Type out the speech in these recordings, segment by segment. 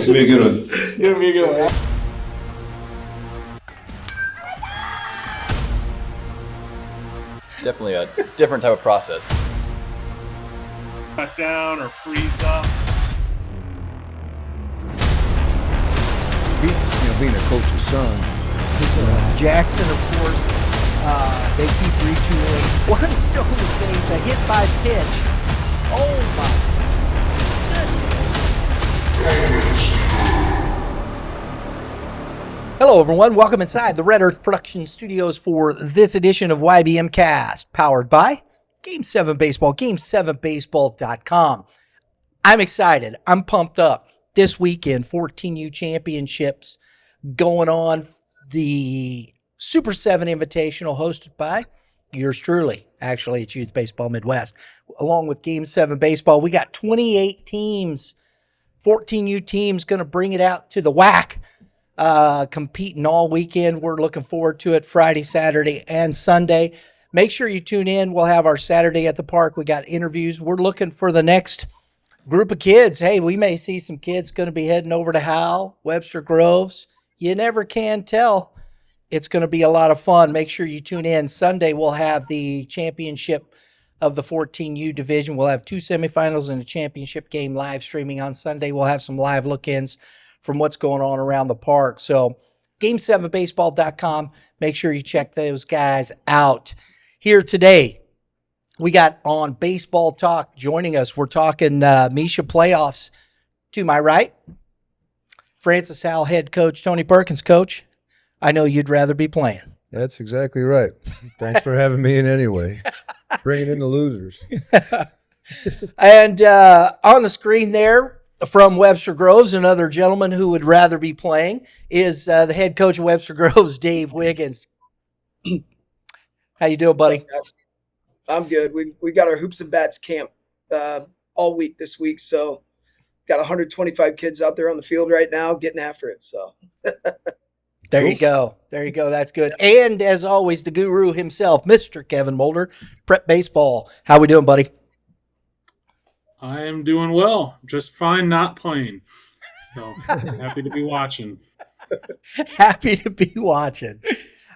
It's gonna be a good one. It's gonna be a good one. Definitely a different type of process. Cut down or freeze up. Being a coach's son. Jackson, of course, they keep retooling. One stolen base, a hit by pitch. Oh my goodness. Hello, everyone. Welcome inside the Red Earth Production Studios for this edition of YBMcast, powered by Game 7 Baseball, Game7Baseball.com. I'm excited. I'm pumped up. This weekend, 14U championships going on. The Super 7 Invitational hosted by yours truly. Actually, it's Youth Baseball Midwest. Along with Game 7 Baseball, we got 28 teams, 14U teams going to bring it out to the WAC, competing all weekend. We're looking forward to it Friday, Saturday, and Sunday. Make sure you tune in. We'll have our Saturday at the park. We got interviews. We're looking for the next group of kids. Hey, we may see some kids going to be heading over to Howell, Webster Groves. You never can tell. It's going to be a lot of fun. Make sure you tune in. Sunday, we'll have the championship of the 14U division. We'll have two semifinals and a championship game live streaming on Sunday. We'll have some live look-ins from what's going on around the park. So Game7Baseball.com. Make sure you check those guys out. Here today, we got on Baseball Talk joining us. We're talking MSHSAA playoffs. To my right, Francis Howell head coach Tony Perkins. Coach, I know you'd rather be playing. That's exactly right. Thanks for having me in anyway. Bringing in the losers. And on the screen there from Webster Groves, another gentleman who would rather be playing is the head coach of Webster Groves, Dave Wiggins. How you doing, buddy? I'm good. We got our Hoops and Bats camp all week this week, so got 125 kids out there on the field right now getting after it. So there you go. There you go. That's good. And as always, the guru himself, Mr. Kevin Mulder, Prep Baseball. How we doing, buddy? I am doing well. Just fine not playing. So happy to be watching. Happy to be watching.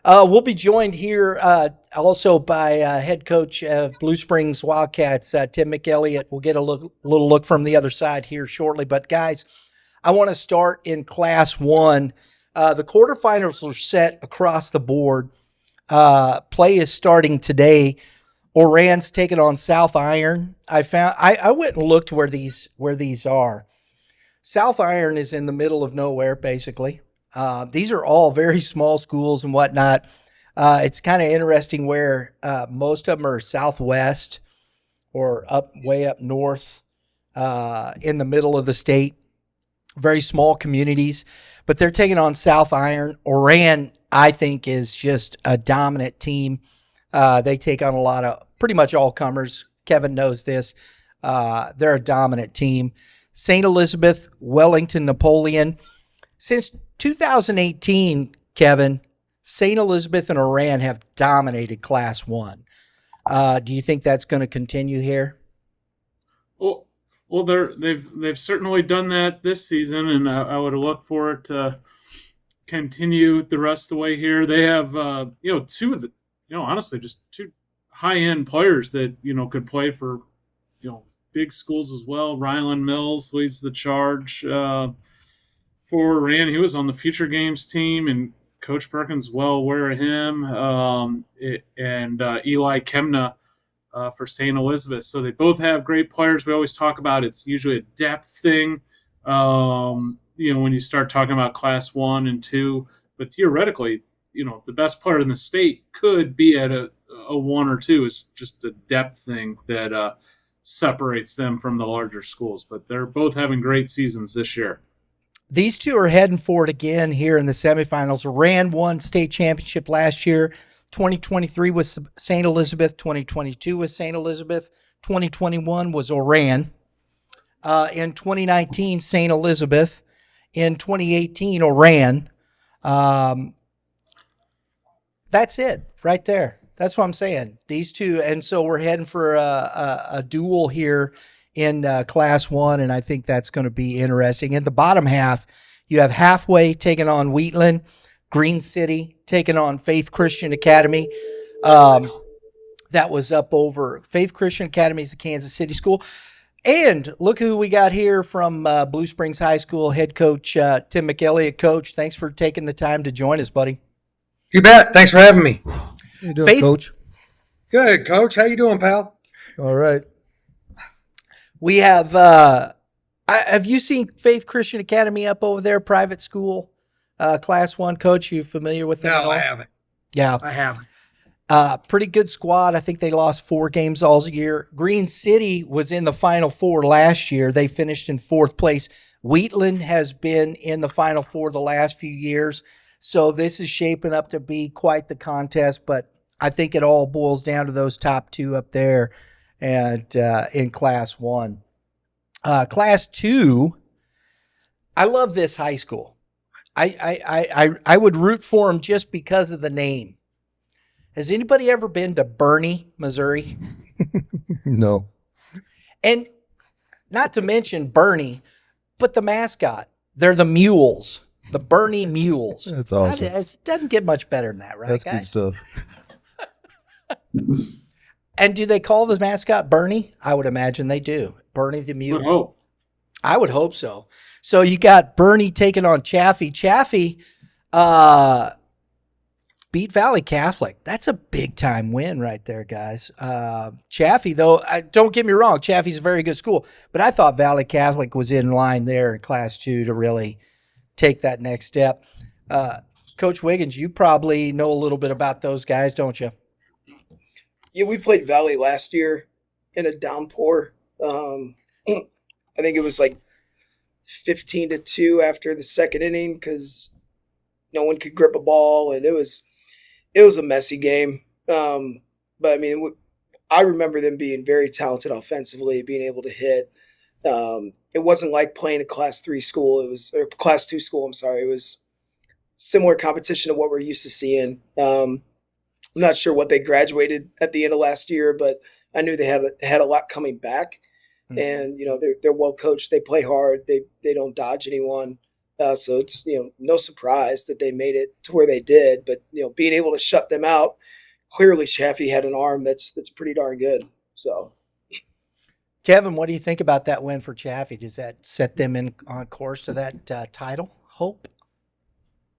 We'll be joined here also by head coach of Blue Springs Wildcats, Tim McElliott. We'll get a little look from the other side here shortly. But, guys, I want to start in Class 1. The quarterfinals are set across the board. Play is starting today. Oran's taking on South Iron. I went and looked where these are. South Iron is in the middle of nowhere, basically. These are all very small schools and whatnot. It's kind of interesting where most of them are southwest or way up north in the middle of the state. Very small communities, but they're taking on South Iron. Oran, I think, is just a dominant team. They take on a lot of pretty much all comers. Kevin knows this. They're a dominant team. St. Elizabeth, Wellington, Napoleon. Since 2018, Kevin, St. Elizabeth and Oran have dominated Class 1. Do you think that's going to continue here? Well, they've certainly done that this season, and I would look for it to continue the rest of the way here. They have two of the honestly just two high-end players that could play for big schools as well. Ryland Mills leads the charge for Oran. He was on the Future Games team, and Coach Perkins well aware of him. And Eli Kemna for St. Elizabeth. So they both have great players. We always talk about it's usually a depth thing. When you start talking about Class 1 and 2, but theoretically, the best player in the state could be at a 1 or 2. It's just a depth thing that separates them from the larger schools. But they're both having great seasons this year. These two are heading for it again here in the semifinals. Oran won state championship last year. 2023 was St. Elizabeth. 2022 was St. Elizabeth. 2021 was Oran. In 2019, St. Elizabeth. In 2018, Oran. That's it right there. That's what I'm saying. These two, and so we're heading for a duel here in Class 1, and I think that's going to be interesting. In the bottom half, you have Halfway taking on Wheatland, Green City taking on Faith Christian Academy. That was up over Faith Christian Academy is the Kansas City school. And look who we got here from Blue Springs High School, head coach Tim McElliott. Coach, thanks for taking the time to join us, buddy. You bet. Thanks for having me. How you doing, Faith- Coach? Good, Coach. How you doing, pal? All right. We have have you seen Faith Christian Academy up over there, private school, Class 1? Coach, you familiar with them at No, all? I haven't. Yeah. I haven't. Pretty good squad. I think they lost 4 games all year. Green City was in the Final Four last year. They finished in 4th place. Wheatland has been in the Final Four the last few years. So this is shaping up to be quite the contest, but I think it all boils down to those top 2 up there and in Class 1. Class 2, I love this high school. I would root for them just because of the name. Has anybody ever been to Bernie, Missouri? No. And not to mention Bernie, but the mascot. They're the Mules, the Bernie Mules. That's awesome. It doesn't get much better than that, right, That's good guys? stuff. And do they call the mascot Bernie? I would imagine they do. Bernie the Mule. Good hope. I would hope so. So you got Bernie taking on Chaffee. Chaffee beat Valley Catholic. That's a big time win right there, guys. Chaffee, though, don't get me wrong, Chaffee's a very good school, but I thought Valley Catholic was in line there in Class 2 to really take that next step. Coach Wiggins, you probably know a little bit about those guys, don't you? Yeah, we played Valley last year in a downpour. I think it was like 15-2 after the second inning because no one could grip a ball, and it was a messy game. But I mean, I remember them being very talented offensively, being able to hit. It wasn't like playing a Class 3 school. Or Class 2 school. I'm sorry. It was similar competition to what we're used to seeing. I'm not sure what they graduated at the end of last year, but I knew they had a lot coming back. Mm-hmm. And they're well coached. They play hard. They don't dodge anyone. So it's no surprise that they made it to where they did. But being able to shut them out, clearly Chaffee had an arm that's pretty darn good. So, Kevin, what do you think about that win for Chaffee? Does that set them on course to that title? Hope.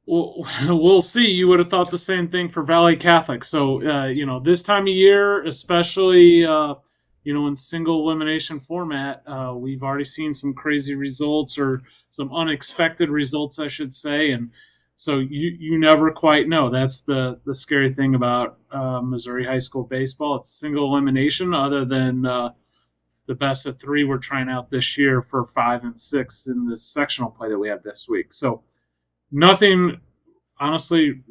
Well, we'll see. You would have thought the same thing for Valley Catholic. So, this time of year, especially, in single elimination format, we've already seen some crazy results or some unexpected results, I should say. And so you never quite know. That's the scary thing about Missouri high school baseball. It's single elimination other than the best of 3 we're trying out this year for 5 and 6 in the sectional play that we have this week. So nothing, honestly,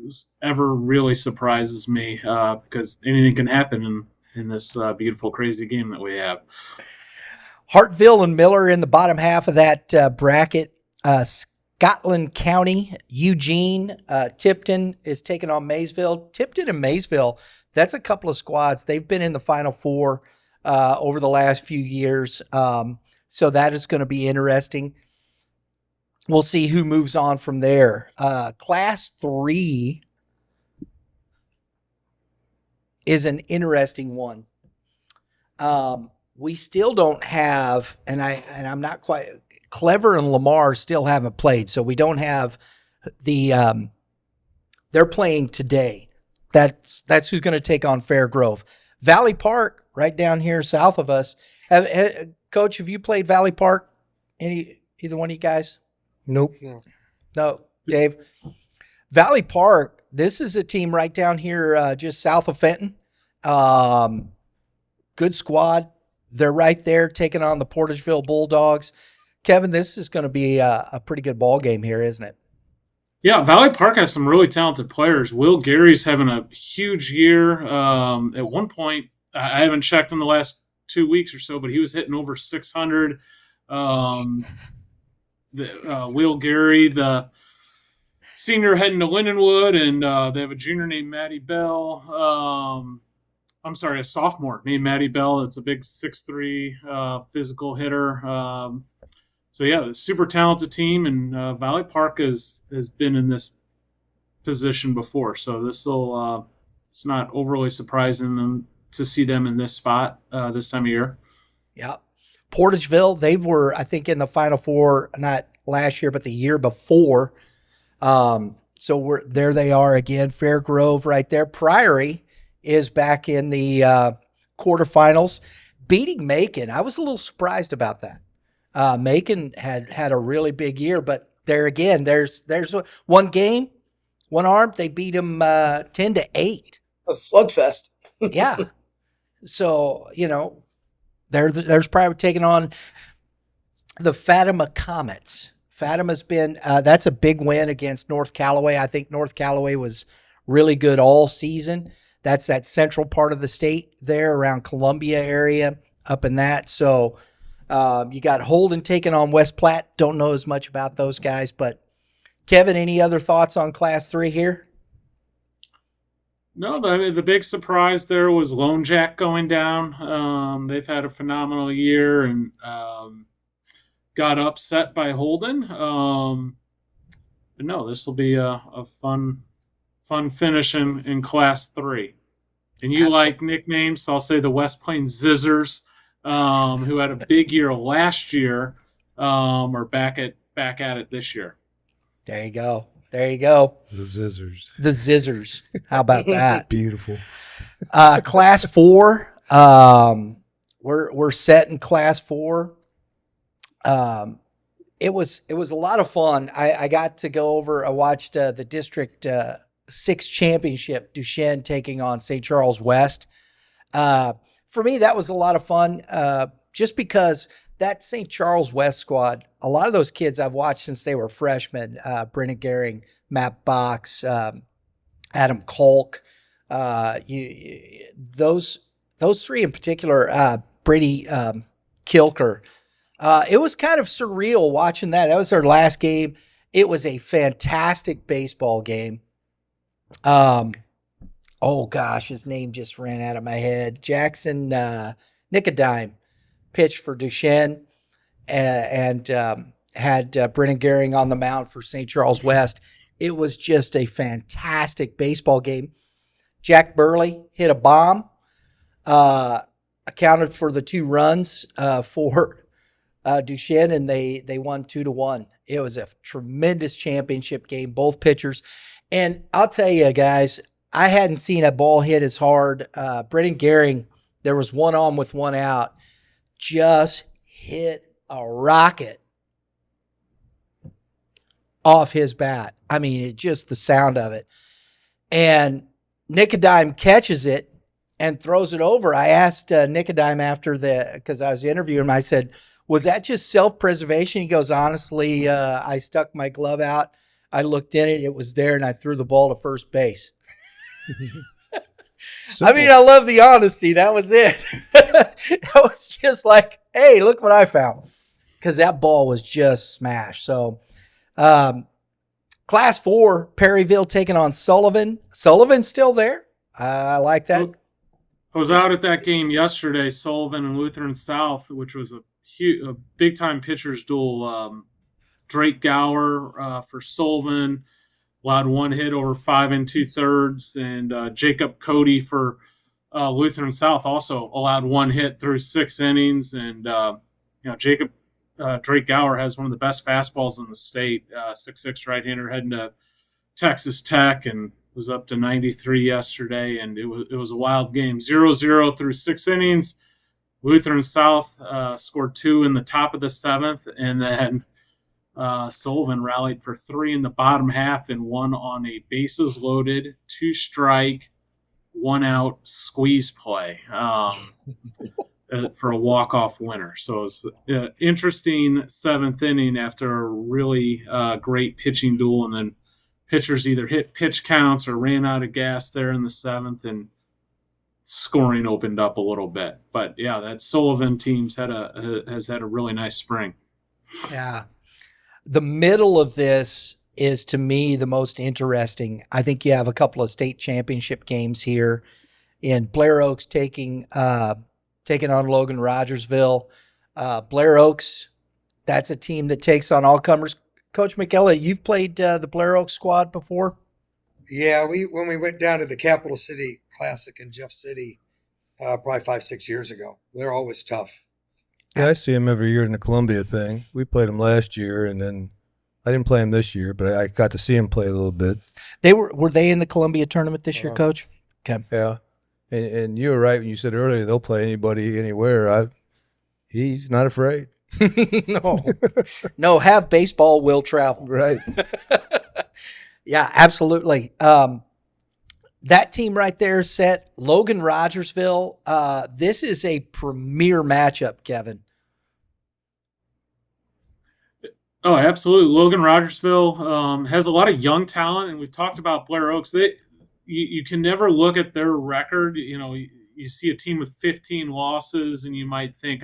ever really surprises me because anything can happen in this beautiful, crazy game that we have. Hartville and Miller in the bottom half of that bracket. Scotland County, Eugene, Tipton is taking on Maysville. Tipton and Maysville, that's a couple of squads. They've been in the Final Four over the last few years. So that is going to be interesting. We'll see who moves on from there. Class 3 is an interesting one. We still don't have, and I'm not quite, Clever and Lamar still haven't played, so we don't have the they're playing today. That's who's going to take on Fairgrove. Valley Park, right down here south of us. Coach, have you played Valley Park? Either one of you guys? Nope. No, Dave. Valley Park, this is a team right down here just south of Fenton. Good squad. They're right there taking on the Portageville Bulldogs. Kevin, this is going to be a pretty good ball game here, isn't it? Yeah, Valley Park has some really talented players. Will Gary's having a huge year. At one point, I haven't checked in the last 2 weeks or so, but he was hitting over 600. Will Gary, the senior, heading to Lindenwood, and they have a junior named Maddie Bell. a sophomore named Maddie Bell. It's a big 6'3", physical hitter. So yeah, super talented team, and Valley Park has been in this position before. So this will it's not overly surprising them to see them in this spot this time of year. Yeah. Portageville, they were, I think, in the Final Four, not last year, but the year before. So there they are again. Fairgrove right there. Priory is back in the quarterfinals, beating Macon. I was a little surprised about that. Macon had a really big year, but there again, there's one game, one arm. They beat them 10-8. A slugfest. Yeah. So there's probably taking on the Fatima Comets. Fatima's been that's a big win against North Callaway. I think North Callaway was really good all season. That's that central part of the state there around Columbia area up in that. So you got Holden taking on West Platte. Don't know as much about those guys, but Kevin, any other thoughts on Class 3 here? No, the big surprise there was Lone Jack going down. They've had a phenomenal year and got upset by Holden. But no, this will be a fun finish in Class 3. And you like nicknames, so I'll say the West Plains Zizzers, who had a big year last year, are back at it this year. There you go. The Zizzers. The Zizzers. How about that? Beautiful. Class 4. We're set in Class 4. It was a lot of fun. I got to go over. I watched the District 6 championship. Duchesne taking on St. Charles West. For me, that was a lot of fun. Just because that St. Charles West squad, a lot of those kids I've watched since they were freshmen. Brennan Gehring, Matt Box, Adam Kolk. Those three in particular. Brady Kilker. It was kind of surreal watching that. That was their last game. It was a fantastic baseball game. Oh gosh, his name just ran out of my head. Jackson Nicodime pitched for Duchesne and had Brennan Gehring on the mound for St. Charles West. It was just a fantastic baseball game. Jack Burley hit a bomb, accounted for the 2 runs for Duchesne, and they won 2-1. It was a tremendous championship game, both pitchers. And I'll tell you guys, I hadn't seen a ball hit as hard. Brennan Gehring, there was one on with one out, just hit a rocket off his bat. I mean, it just the sound of it. And Nicodime catches it and throws it over. I asked Nicodime after because I was interviewing him, I said, was that just self-preservation? He goes, honestly, I stuck my glove out. I looked in it. It was there, and I threw the ball to first base. I mean, I love the honesty. That was it. That was just like, hey, look what I found. Because that ball was just smashed. So, Class 4, Perryville taking on Sullivan. Sullivan's still there. I like that. I was out at that game yesterday, Sullivan and Lutheran South, which was a big-time pitchers duel. Drake Gower for Sullivan allowed 1 hit over 5 2/3, and Jacob Cody for Lutheran South also allowed 1 hit through 6 innings. And Drake Gower has one of the best fastballs in the state. 6'6" right-hander heading to Texas Tech, and was up to 93 yesterday. And it was a wild game. 0-0 through 6 innings. Lutheran South scored 2 in the top of the 7th, and then Sullivan rallied for 3 in the bottom half and won on a bases loaded, 2-strike, 1-out squeeze play for a walk-off winner. So it's an interesting 7th inning after a really great pitching duel, and then pitchers either hit pitch counts or ran out of gas there in the 7th, and scoring opened up a little bit. But yeah, that Sullivan team's has had a really nice spring. Yeah. The middle of this is, to me, the most interesting. I think you have a couple of state championship games here. in Blair Oaks taking on Logan Rogersville. Blair Oaks, that's a team that takes on all comers. Coach McKellar, you've played the Blair Oaks squad before? Yeah, when we went down to the Capital City Classic in Jeff City, probably 5-6 years ago, they're always tough. Yeah, I see him every year in the Columbia thing. We played him last year, and then I didn't play him this year, but I got to see him play a little bit. Were they in the Columbia tournament this year, Coach? Okay. Yeah, and you were right when you said earlier they'll play anybody anywhere. He's not afraid. No, have baseball will travel. Right. Yeah, absolutely. That team right there set Logan Rogersville. This is a premier matchup, Kevin. Oh, absolutely. Logan Rogersville has a lot of young talent, and we've talked about Blair Oaks. You can never look at their record. You see a team with 15 losses, and you might think,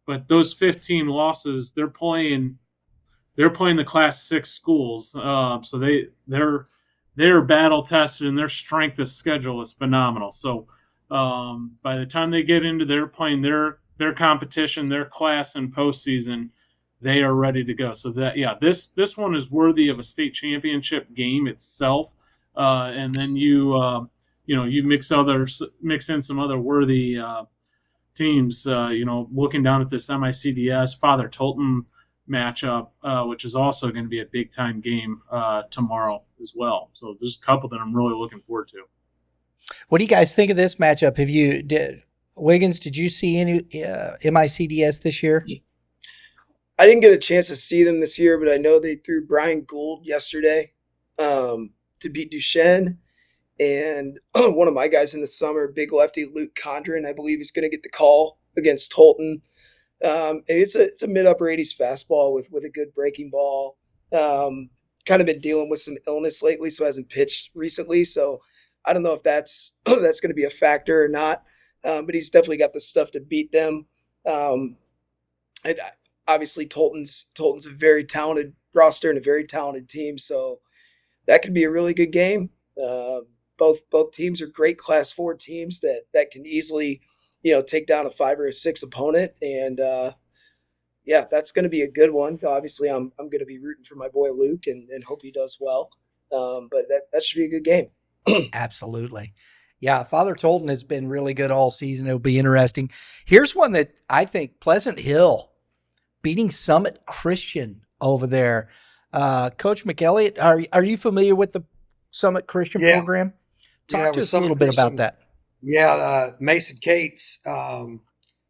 but those 15 losses, they're playing the Class 6 schools. So they're battle tested, and their strength of schedule is phenomenal. So by the time they get into playing their competition, their class in postseason, they are ready to go. So this one is worthy of a state championship game itself. And then you mix in some other worthy teams. Looking down at this MICDS Father Tolton matchup, which is also going to be a big time game tomorrow as well. So there's a couple that I'm really looking forward to. What do you guys think of this matchup? Wiggins, did you see any MICDS this year? I didn't get a chance to see them this year, but I know they threw Brian Gould yesterday to beat Duchesne. And one of my guys in the summer, big lefty Luke Condren, I believe he's going to get the call against Tolton. And it's a mid-upper 80s fastball with a good breaking ball. Kind of been dealing with some illness lately, so hasn't pitched recently. So I don't know if that's going to be a factor or not. But he's definitely got the stuff to beat them. And obviously, Tolton's a very talented roster and a very talented team. So that could be a really good game. Both teams are great Class 4 teams that can easily, take down a 5 or a 6 opponent. And that's going to be a good one. Obviously, I'm going to be rooting for my boy Luke and hope he does well. But that should be a good game. Absolutely. Yeah, Father Tolton has been really good all season. It'll be interesting. Here's one that I think Pleasant Hill beating Summit Christian over there. Coach McElliott, are you familiar with the Summit Christian program? Talk to us a little bit about that. Yeah, Mason Cates,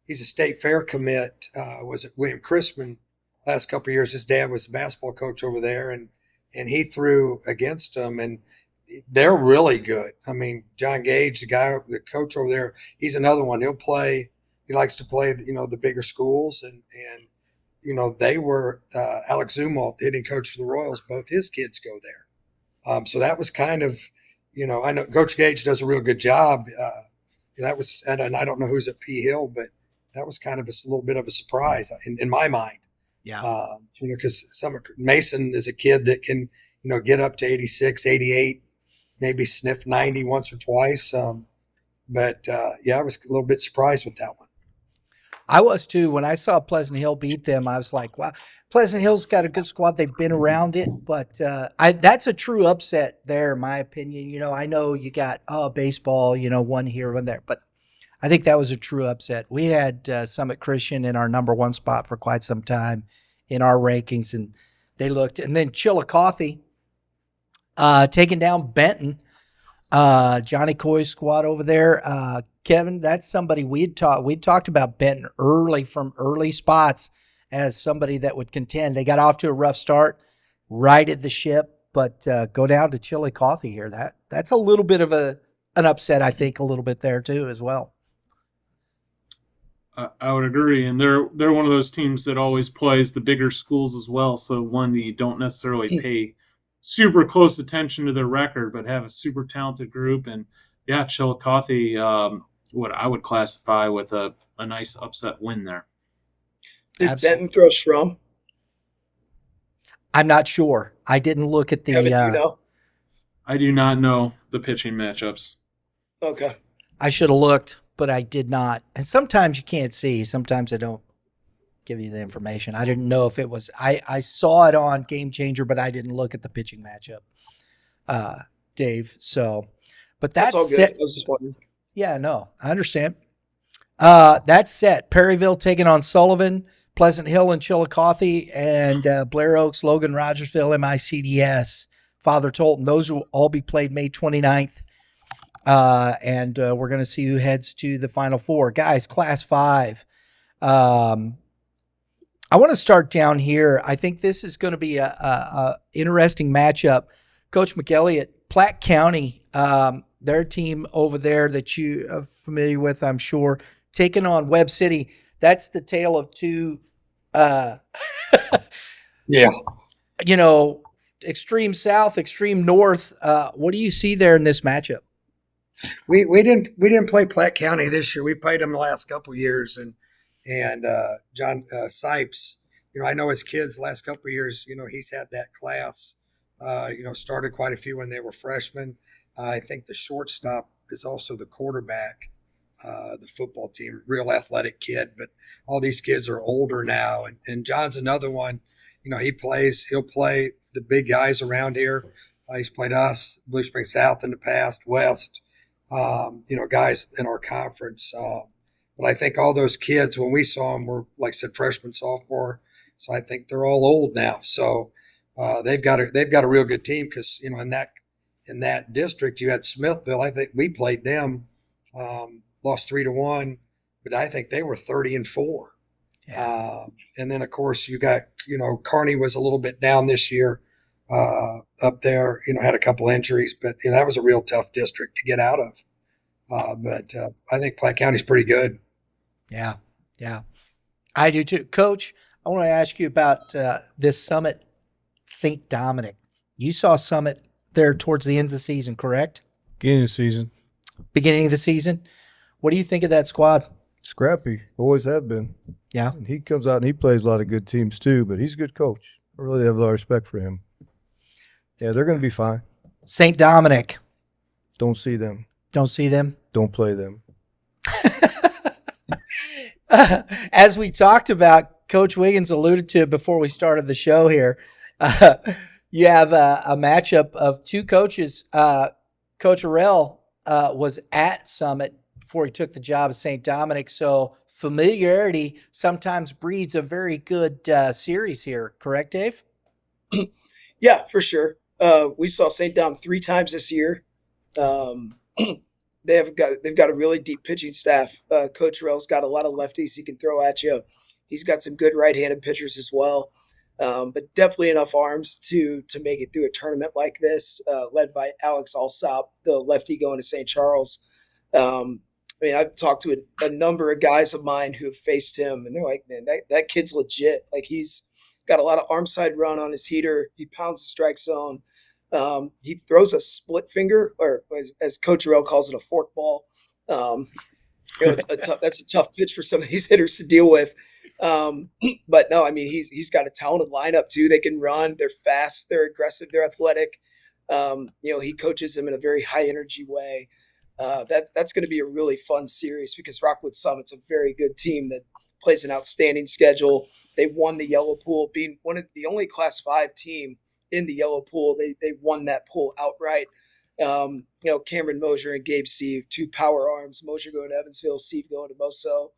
he's a state fair commit, was at William Chrisman last couple of years. His dad was the basketball coach over there, and he threw against them, and they're really good. I mean, John Gage, the coach over there, he's another one. He likes to play, the bigger schools, and they were Alex Zumwalt, the hitting coach for the Royals. Both his kids go there. So that was kind of, I know Coach Gage does a real good job. That was, and I don't know who's at P Hill, but that was kind of a little bit of a surprise in my mind. Yeah. Because Mason is a kid that can, get up to 86, 88, maybe sniff 90 once or twice. I was a little bit surprised with that one. I was too. When I saw Pleasant Hill beat them, I was like, wow, Pleasant Hill's got a good squad. They've been around it, but that's a true upset there, in my opinion. I know you got baseball, one here, one there, but I think that was a true upset. We had Summit Christian in our number 1 spot for quite some time in our rankings, and they looked. And then Chillicothe taking down Benton, Johnny Coy's squad over there. Kevin, that's somebody we'd talked about Benton from early spots as somebody that would contend. They got off to a rough start, righted the ship, but go down to Chillicothe here. That's a little bit of an upset, I think, a little bit there too as well. I would agree, and they're one of those teams that always plays the bigger schools as well. So one that you don't necessarily pay super close attention to their record, but have a super talented group. And Chillicothe, what I would classify with a nice upset win there. Did Benton throw Schrum? I'm not sure. I didn't look at the. Kevin, do you know? I do not know the pitching matchups. Okay. I should have looked, but I did not. And sometimes you can't see. Sometimes I don't give you the information. I didn't know if it was. I saw it on Game Changer, but I didn't look at the pitching matchup, Dave. So, but That's all good. set. I was just wondering. Yeah, no, I understand. That's set. Perryville taking on Sullivan, Pleasant Hill and Chillicothe, and Blair Oaks, Logan, Rogersville, MICDS, Father Tolton. Those will all be played May 29th. And we're going to see who heads to the Final Four. Guys, Class 5. I want to start down here. I think this is going to be a interesting matchup. Coach McElliott, Platte County, their team over there that you are familiar with, I'm sure, taking on Webb City. That's the tale of two, Yeah. Extreme south, extreme north. What do you see there in this matchup? We didn't play Platte County this year. We played them the last couple of years, and John Sipes, I know his kids the last couple of years. He's had that class. Started quite a few when they were freshmen. I think the shortstop is also the quarterback. The football team, real athletic kid, but all these kids are older now, and John's another one. He'll play the big guys around here. He's played us, Blue Spring South in the past, West. Guys in our conference. But I think all those kids, when we saw them, were, like I said, freshman, sophomore. So I think they're all old now. So they've got a real good team because in that district you had Smithville. I think we played them, lost 3-1, but I think they were 30-4. Yeah. And then of course you got Kearney was a little bit down this year. Up there, had a couple injuries, but that was a real tough district to get out of. But I think Platte County's pretty good. Yeah, I do too. Coach, I want to ask you about this Summit St. Dominic. You saw Summit there towards the end of the season, correct? Beginning of the season. Beginning of the season. What do you think of that squad? Scrappy. Always have been. Yeah. And he comes out and he plays a lot of good teams too, but he's a good coach. I really have a lot of respect for him. Yeah, they're going to be fine. St. Dominic. Don't see them. Don't see them? Don't play them. As we talked about, Coach Wiggins alluded to it before we started the show here. You have a matchup of two coaches. Coach Arell was at Summit before he took the job at St. Dominic, so familiarity sometimes breeds a very good series here. Correct, Dave? Yeah, for sure. We saw St. Dom 3 times this year. They've got a really deep pitching staff. Coach Arell's got a lot of lefties he can throw at you. He's got some good right-handed pitchers as well, but definitely enough arms to make it through a tournament like this, led by Alex Alsop, the lefty going to St. Charles. I've talked to a number of guys of mine who have faced him, and they're like, man, that kid's legit. Like, he's got a lot of arm side run on his heater. He pounds the strike zone. He throws a split finger, or as Coach Arell calls it, a fork ball. That's a tough pitch for some of these hitters to deal with. But no, he's got a talented lineup too. They can run. They're fast. They're aggressive. They're athletic. He coaches them in a very high energy way. That's going to be a really fun series because Rockwood Summit's a very good team that plays an outstanding schedule. They won the Yellow Pool, being one of the only Class 5 team in the Yellow Pool. They won that pool outright. Cameron Mosier and Gabe Sieve, 2 power arms. Mosier going to Evansville, Sieve going to Moso.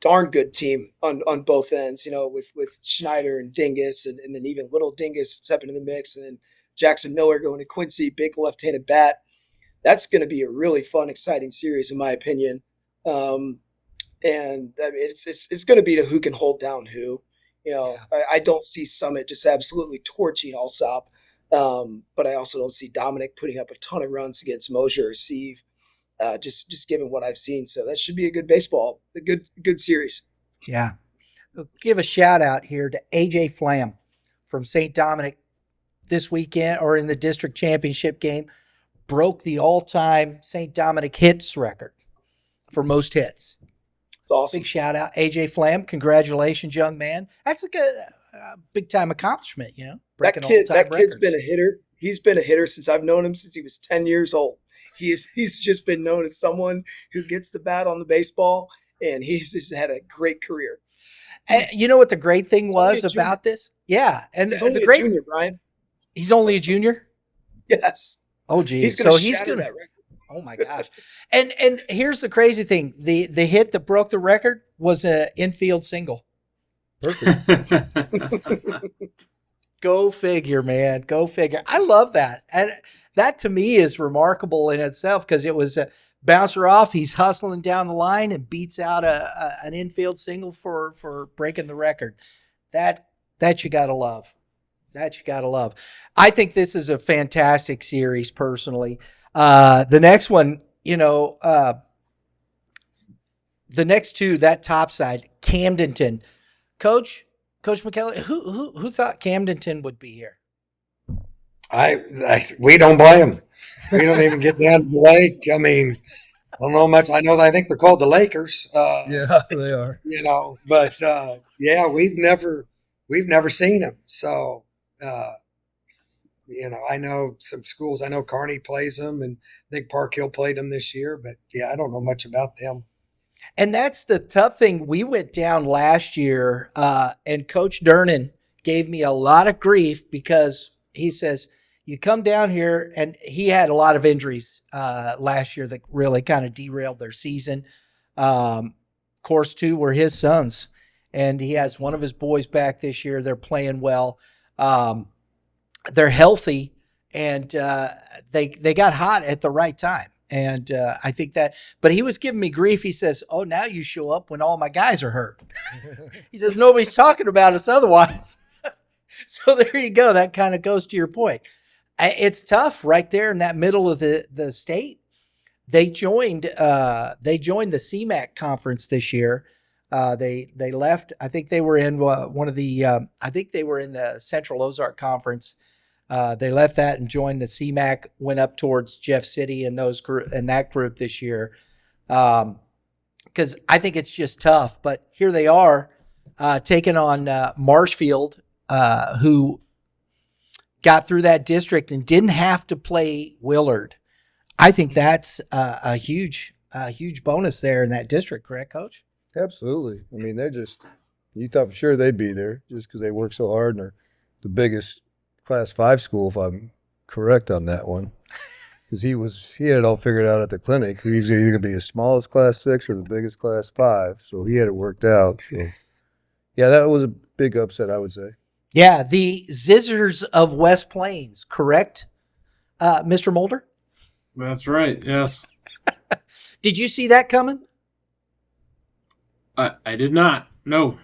Darn good team on both ends, with Schneider and Dingus, and then even little Dingus stepping in the mix, and then Jackson Miller going to Quincy, big left-handed bat. That's going to be a really fun, exciting series, in my opinion. It's going to be who can hold down who. I don't see Summit just absolutely torching Alsop, but I also don't see Dominic putting up a ton of runs against Mosier or Sieve, just given what I've seen. So that should be a good series. Yeah. I'll give a shout out here to AJ Flam from St. Dominic this weekend, or in the district championship game, broke the all-time St. Dominic hits record for most hits. It's awesome. Big shout out, AJ Flam. Congratulations, young man. That's a good, big time accomplishment. That kid's been a hitter. He's been a hitter since I've known him since he was 10 years old. he's just been known as someone who gets the bat on the baseball, and he's just had a great career. And you know what the great thing He's only was a junior. about this? Yeah, and He's the only great a junior, Brian. he's only a junior. Yes. Oh, geez. He's going to So he's shatter gonna. that record. Oh my gosh! And here's the crazy thing: the hit that broke the record was an infield single. Perfect. Go figure, man. Go figure. I love that, and that to me is remarkable in itself because it was a bouncer off. He's hustling down the line and beats out an infield single for breaking the record. That you gotta love. That you gotta love. I think this is a fantastic series, personally. The next one, the next two, that top side, Camdenton. Coach McKellar, who thought Camdenton would be here? We don't blame them. We don't even get down to the lake. I mean, I don't know much. I think they're called the Lakers. Yeah, they are. But yeah, we've never seen them. So, I know some schools. I know Kearney plays them, and I think Park Hill played them this year. But yeah, I don't know much about them. And that's the tough thing. We went down last year, and Coach Durnan gave me a lot of grief because he says, you come down here, and he had a lot of injuries last year that really kind of derailed their season. Course two were his sons, and he has one of his boys back this year. They're playing well. They're healthy, and they got hot at the right time. And I think that, but he was giving me grief. He says, oh, now you show up when all my guys are hurt. He says, nobody's talking about us otherwise. So there you go. That kind of goes to your point. It's tough right there in that middle of the state. They joined the CMAC conference this year. They left. I think they were in I think they were in the Central Ozark Conference. They left that and joined the CMAC, went up towards Jeff City and that group this year. Because I think it's just tough. But here they are taking on Marshfield, who got through that district and didn't have to play Willard. I think that's a huge bonus there in that district, correct, Coach? Absolutely. I mean, you thought for sure they'd be there just because they work so hard and are the biggest Class 5 school, if I'm correct on that one. Because he had it all figured out at the clinic. He was either going to be the smallest Class 6 or the biggest Class 5. So he had it worked out. So, yeah, that was a big upset, I would say. Yeah, the Zizzers of West Plains, correct, Mr. Mulder? That's right. Yes. Did you see that coming? I did not. No.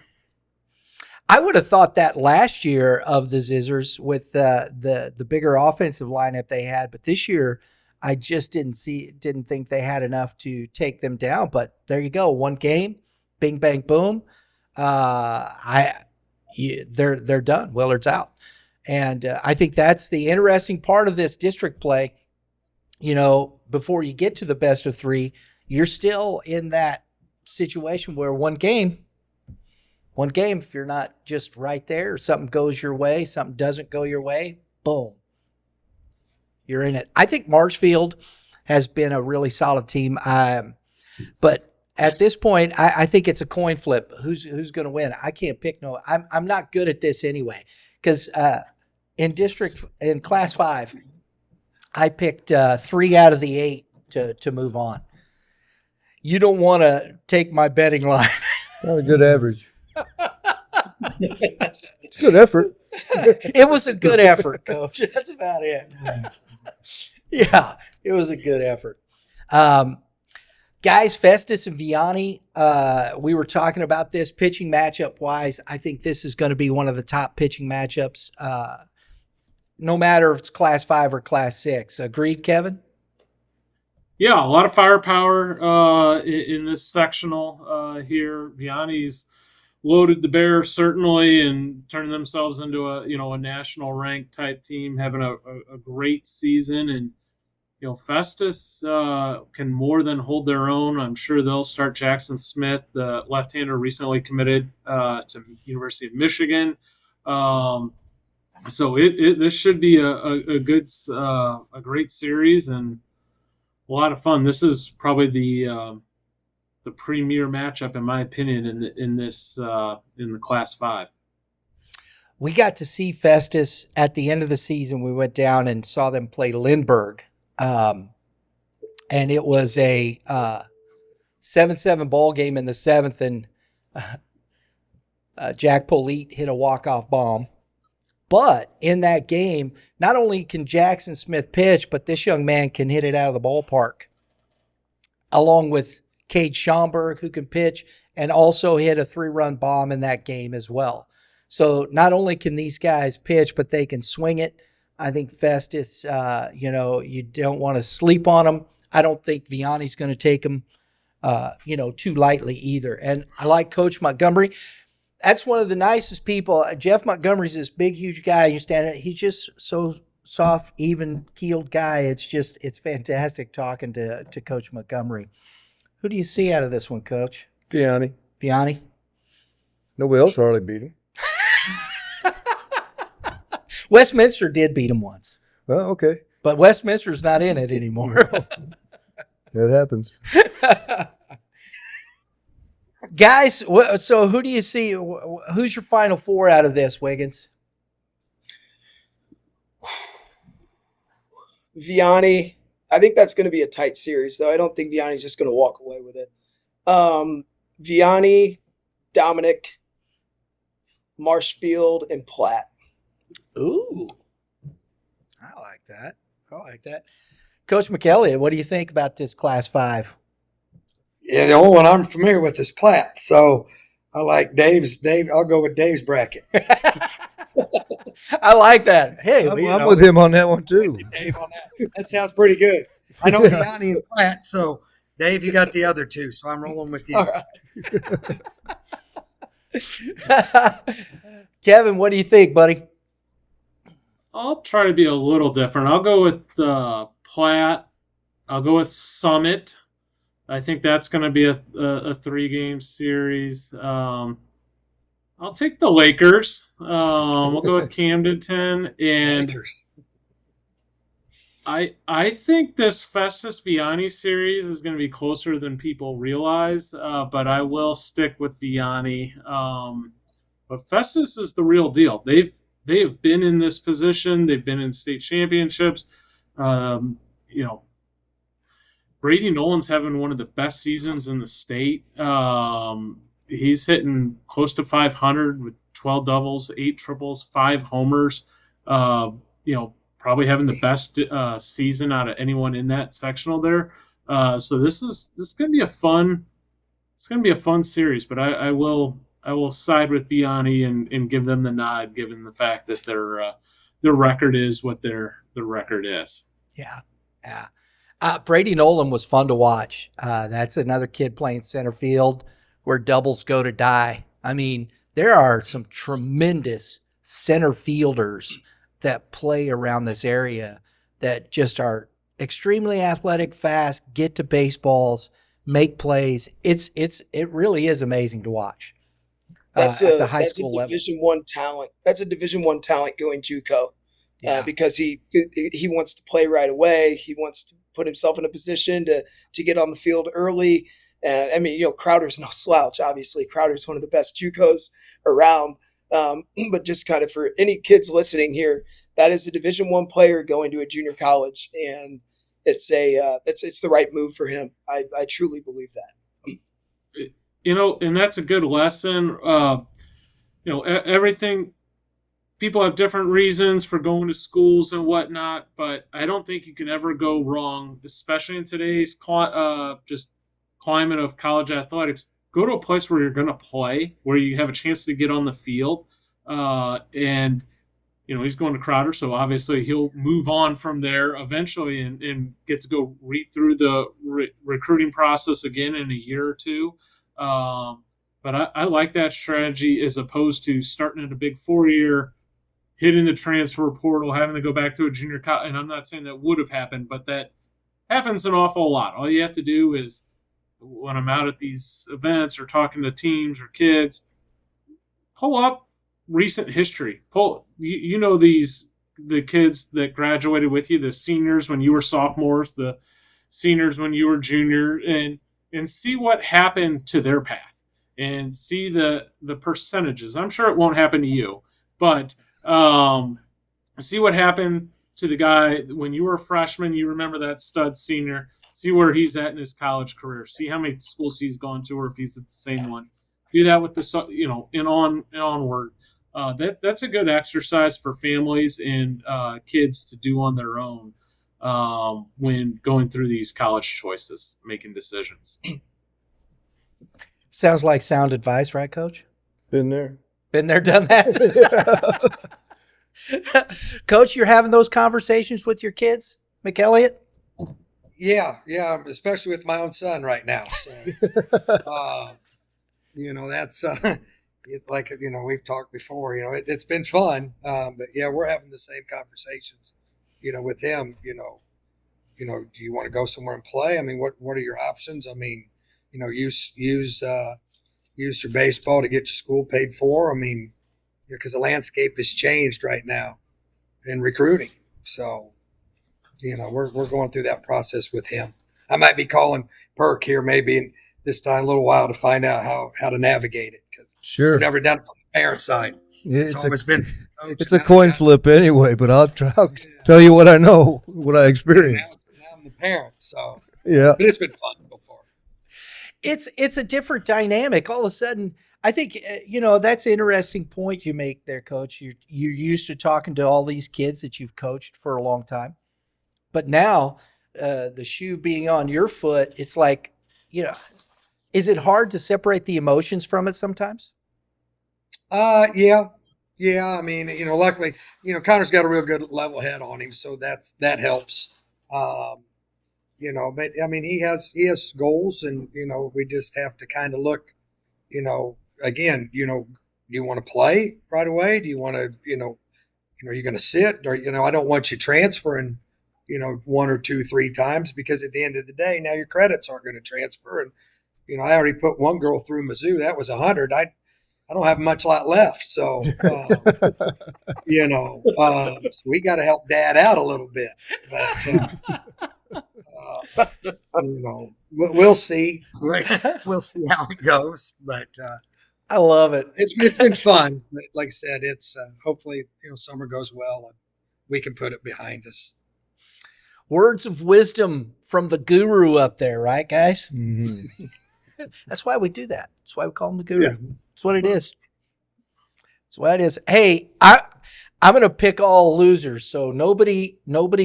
I would have thought that last year of the Zizzers with the bigger offensive lineup they had, but this year I just didn't think they had enough to take them down. But there you go, one game, bing bang boom. They're done. Willard's out, and I think that's the interesting part of this district play. Before you get to the best of three, you're still in that situation where one game, if you're not just right there, something goes your way, something doesn't go your way, boom, you're in it. I think Marshfield has been a really solid team, but at this point, I think it's a coin flip. Who's going to win? I can't pick no. I'm not good at this anyway because in Class 5, I picked 3 out of the 8 to move on. You don't want to take my betting line. Not a good average. It's a good effort. It was a good effort, Coach. That's about it. Yeah, it was a good effort. Guys, Festus and Vianney, we were talking about this pitching matchup wise. I think this is going to be one of the top pitching matchups, no matter if it's Class 5 or Class 6. Agreed, Kevin? Yeah, a lot of firepower in this sectional here. Vianney's loaded the bear certainly and turned themselves into a national ranked type team, having a great season. And Festus can more than hold their own. I'm sure they'll start Jackson Smith, the left-hander recently committed to University of Michigan. So this should be a great series, and a lot of fun. This is probably the premier matchup, in my opinion, in the Class 5. We got to see Festus at the end of the season. We went down and saw them play Lindbergh. And it was a 7-7 ball game in the seventh, and Jack Polite hit a walk-off bomb. But in that game, not only can Jackson Smith pitch, but this young man can hit it out of the ballpark, along with Cade Schomburg, who can pitch, and also hit a 3-run bomb in that game as well. So not only can these guys pitch, but they can swing it. I think Festus, you don't want to sleep on them. I don't think Vianney's going to take him, too lightly either. And I like Coach Montgomery. That's one of the nicest people. Jeff Montgomery's this big, huge guy. You stand there, he's just so soft, even-keeled guy. It's fantastic talking to Coach Montgomery. Who do you see out of this one, Coach? Vianney. Nobody else hardly beat him. Westminster did beat him once, Well, okay. but Westminster's not in it anymore. That happens. Guys, so who do you see? Who's your Final Four out of this, Wiggins? Vianney. I think that's going to be a tight series, though. I don't think Vianney's just going to walk away with it. Vianney, Dominic, Marshfield, and Platt. Ooh, I like that. Coach McElliott, what do you think about this Class 5? Yeah, the only one I'm familiar with is Platt. So I like Dave's. I'll go with Dave's bracket. I like that. Hey, I'm with him on that one too. Dave on that. That sounds pretty good. I know Vianney and Platt. So Dave, you got the other two. So I'm rolling with you. All right. Kevin, what do you think, buddy? I'll try to be a little different. I'll go with Platt. I'll go with Summit. I think that's going to be a 3-game series. I'll take the Lakers. We'll go with Camdenton. And Lakers. I think this Festus Vianney series is going to be closer than people realize, but I will stick with Vianney. But Festus is the real deal. They have been in this position. They've been in state championships. Brady Nolan's having one of the best seasons in the state. He's hitting close to 500 with 12 doubles, 8 triples, 5 homers. Probably having the best season out of anyone in that sectional there. So this is going to be a fun. It's going to be a fun series, but I will side with Vianney and give them the nod, given the fact that their record is what their record is. Yeah. Brady Nolan was fun to watch. That's another kid playing center field where doubles go to die. I mean, there are some tremendous center fielders that play around this area that just are extremely athletic, fast, get to baseballs, make plays. It really is amazing to watch. That's at the high school level. Division I talent. That's a Division I talent going JUCO. Because he wants to play right away. He wants to put himself in a position to get on the field early. And Crowder's no slouch. Obviously, Crowder's one of the best JUCOs around. But just kind of for any kids listening here, that is a Division I player going to a junior college, and it's the right move for him. I truly believe that. And that's a good lesson. Everything. People have different reasons for going to schools and whatnot, but I don't think you can ever go wrong, especially in today's just climate of college athletics. Go to a place where you're going to play, where you have a chance to get on the field. And he's going to Crowder, so obviously he'll move on from there eventually and get to go read through the recruiting process again in a year or two. But I like that strategy as opposed to starting at a big 4-year, hitting the transfer portal, having to go back to a junior college. And I'm not saying that would have happened, but that happens an awful lot. All you have to do is, when I'm out at these events or talking to teams or kids, pull up recent history. The kids that graduated with you, the seniors when you were sophomores, the seniors when you were junior, and see what happened to their path and see the percentages. I'm sure it won't happen to you, but see what happened to the guy when you were a freshman. You remember that stud senior. See where he's at in his college career. See how many schools he's gone to, or if he's at the same one. Do that with and onward. That's a good exercise for families and kids to do on their own when going through these college choices, making decisions. Sounds like sound advice, right, Coach? Been there. Been there, done that. Coach, you're having those conversations with your kids, McElliott? Yeah, especially with my own son right now. So, that's like we've talked before. It's been fun, but yeah, we're having the same conversations. With him. Do you want to go somewhere and play? I mean, what are your options? I mean, use your baseball to get your school paid for. I mean, because the landscape has changed right now in recruiting. So, we're going through that process with him. I might be calling Perk here maybe in this time a little while to find out how to navigate it, because Sure. we've never done it from the parent side. It's always been It's a coin flip anyway, but I'll tell you what I know, what I experienced. Now I'm the parent, so Yeah. but it's been fun before. It's a different dynamic. All of a sudden, I think that's an interesting point you make there, Coach. You're used to talking to all these kids that you've coached for a long time, but now the shoe being on your foot, it's like, is it hard to separate the emotions from it sometimes? Yeah. I mean, luckily, Connor's got a real good level head on him, so that helps. But I mean, he has goals, and we just have to kind of look. Again, do you want to play right away? Do you want to, are you going to sit? Or I don't want you transferring, one or two, three times, because at the end of the day, now your credits aren't going to transfer. And I already put one girl through Mizzou. That was 100. I don't have much lot left, so so we got to help Dad out a little bit. But we'll see. We'll see how it goes. But I love it. it's been fun. Like I said, it's hopefully summer goes well and we can put it behind us. Words of wisdom from the guru up there, right, guys? Mm-hmm. That's why we do that. That's why we call him the guru. Yeah. That's what it is. That's what it is. Hey, I'm going to pick all losers, so nobody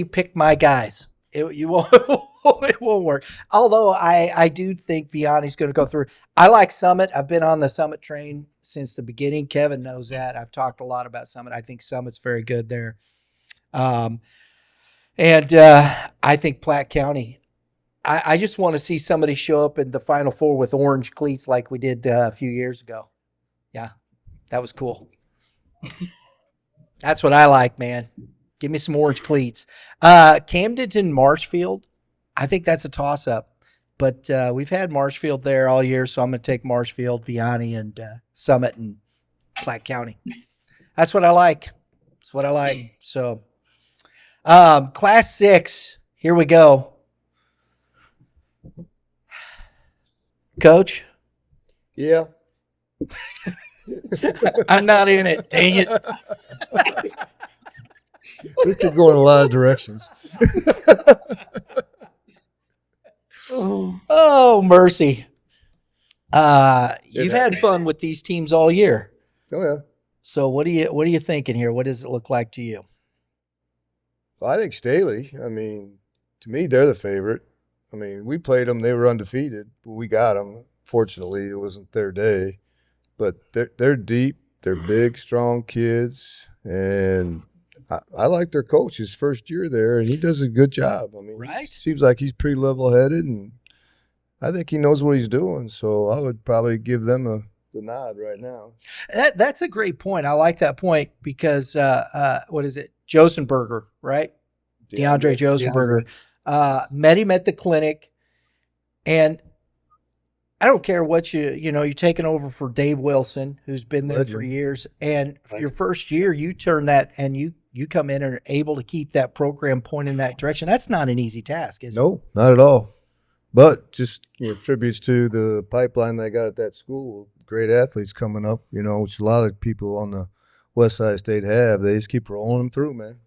pick my guys. It won't work. Although I do think Vianney's going to go through. I like Summit. I've been on the Summit train since the beginning. Kevin knows that. I've talked a lot about Summit. I think Summit's very good there. And I think Platte County. I just want to see somebody show up in the Final Four with orange cleats like we did a few years ago. Yeah, that was cool. That's what I like, man. Give me some orange cleats. Camden and Marshfield, I think that's a toss-up. But we've had Marshfield there all year, so I'm going to take Marshfield, Vianney, and Summit and Platte County. That's what I like. That's what I like. So, Class 6, here we go. Coach? Yeah. I'm not in it. Dang it. This could go in a lot of directions. Oh, mercy. You've had fun with these teams all year. Oh, yeah. So what are you thinking here? What does it look like to you? Well, I think Staley, I mean, to me, they're the favorite. I mean, we played them. They were undefeated, but we got them. Fortunately, it wasn't their day. But they're deep. They're big, strong kids. And I like their coach his first year there, and he does a good job. I mean, Right. Seems like he's pretty level-headed, and I think he knows what he's doing. So I would probably give them the nod right now. That's a great point. I like that point because what is it? Josenberger, right? DeAndre Josenberger. Met him at the clinic, and I don't care what you're taking over for Dave Wilson, who's been there for Legend. years. And your first year, you turned that and you you come in and are able to keep that program pointing in that direction. That's not an easy task, is it? No, not at all. But just tributes to the pipeline they got at that school. Great athletes coming up, which a lot of people on the west side of the state have. They just keep rolling them through, man.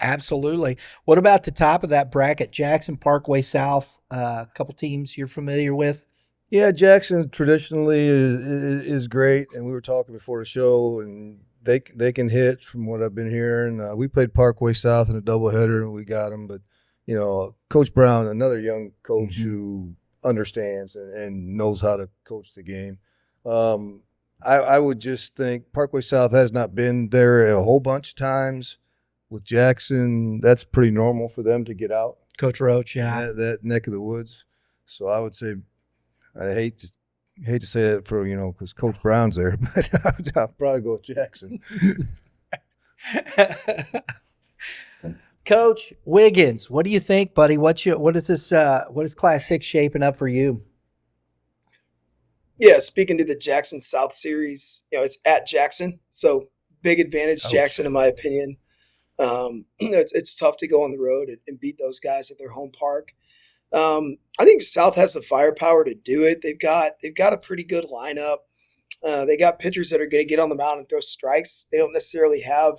Absolutely. What about the top of that bracket? Jackson, Parkway South, a couple teams you're familiar with? Yeah, Jackson traditionally is great, and we were talking before the show, and they can hit from what I've been hearing. We played Parkway South in a doubleheader, and we got them. But Coach Brown, another young coach who understands and knows how to coach the game. I would just think Parkway South has not been there a whole bunch of times. With Jackson, that's pretty normal for them to get out. Coach Roach, yeah. That neck of the woods. So I would say, I hate to say it for because Coach Brown's there, but I'll probably go with Jackson. Coach Wiggins, what do you think, buddy? What is Class 6 shaping up for you? Yeah, speaking to the Jackson South series, it's at Jackson, so big advantage Jackson in my opinion. It's tough to go on the road and beat those guys at their home park. I think South has the firepower to do it. They've got a pretty good lineup. They got pitchers that are going to get on the mound and throw strikes. They don't necessarily have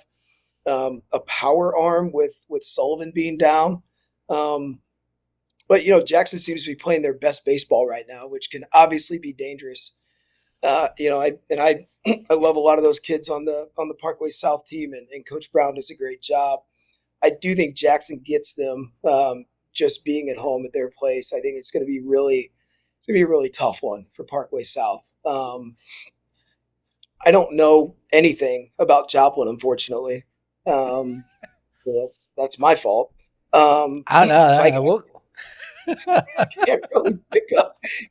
a power arm with Sullivan being down. But Jackson seems to be playing their best baseball right now, which can obviously be dangerous. I love a lot of those kids on the Parkway South team, and Coach Brown does a great job. I do think Jackson gets them just being at home at their place. I think it's going to be a really tough one for Parkway South. I don't know anything about Joplin, unfortunately. That's my fault. I know. So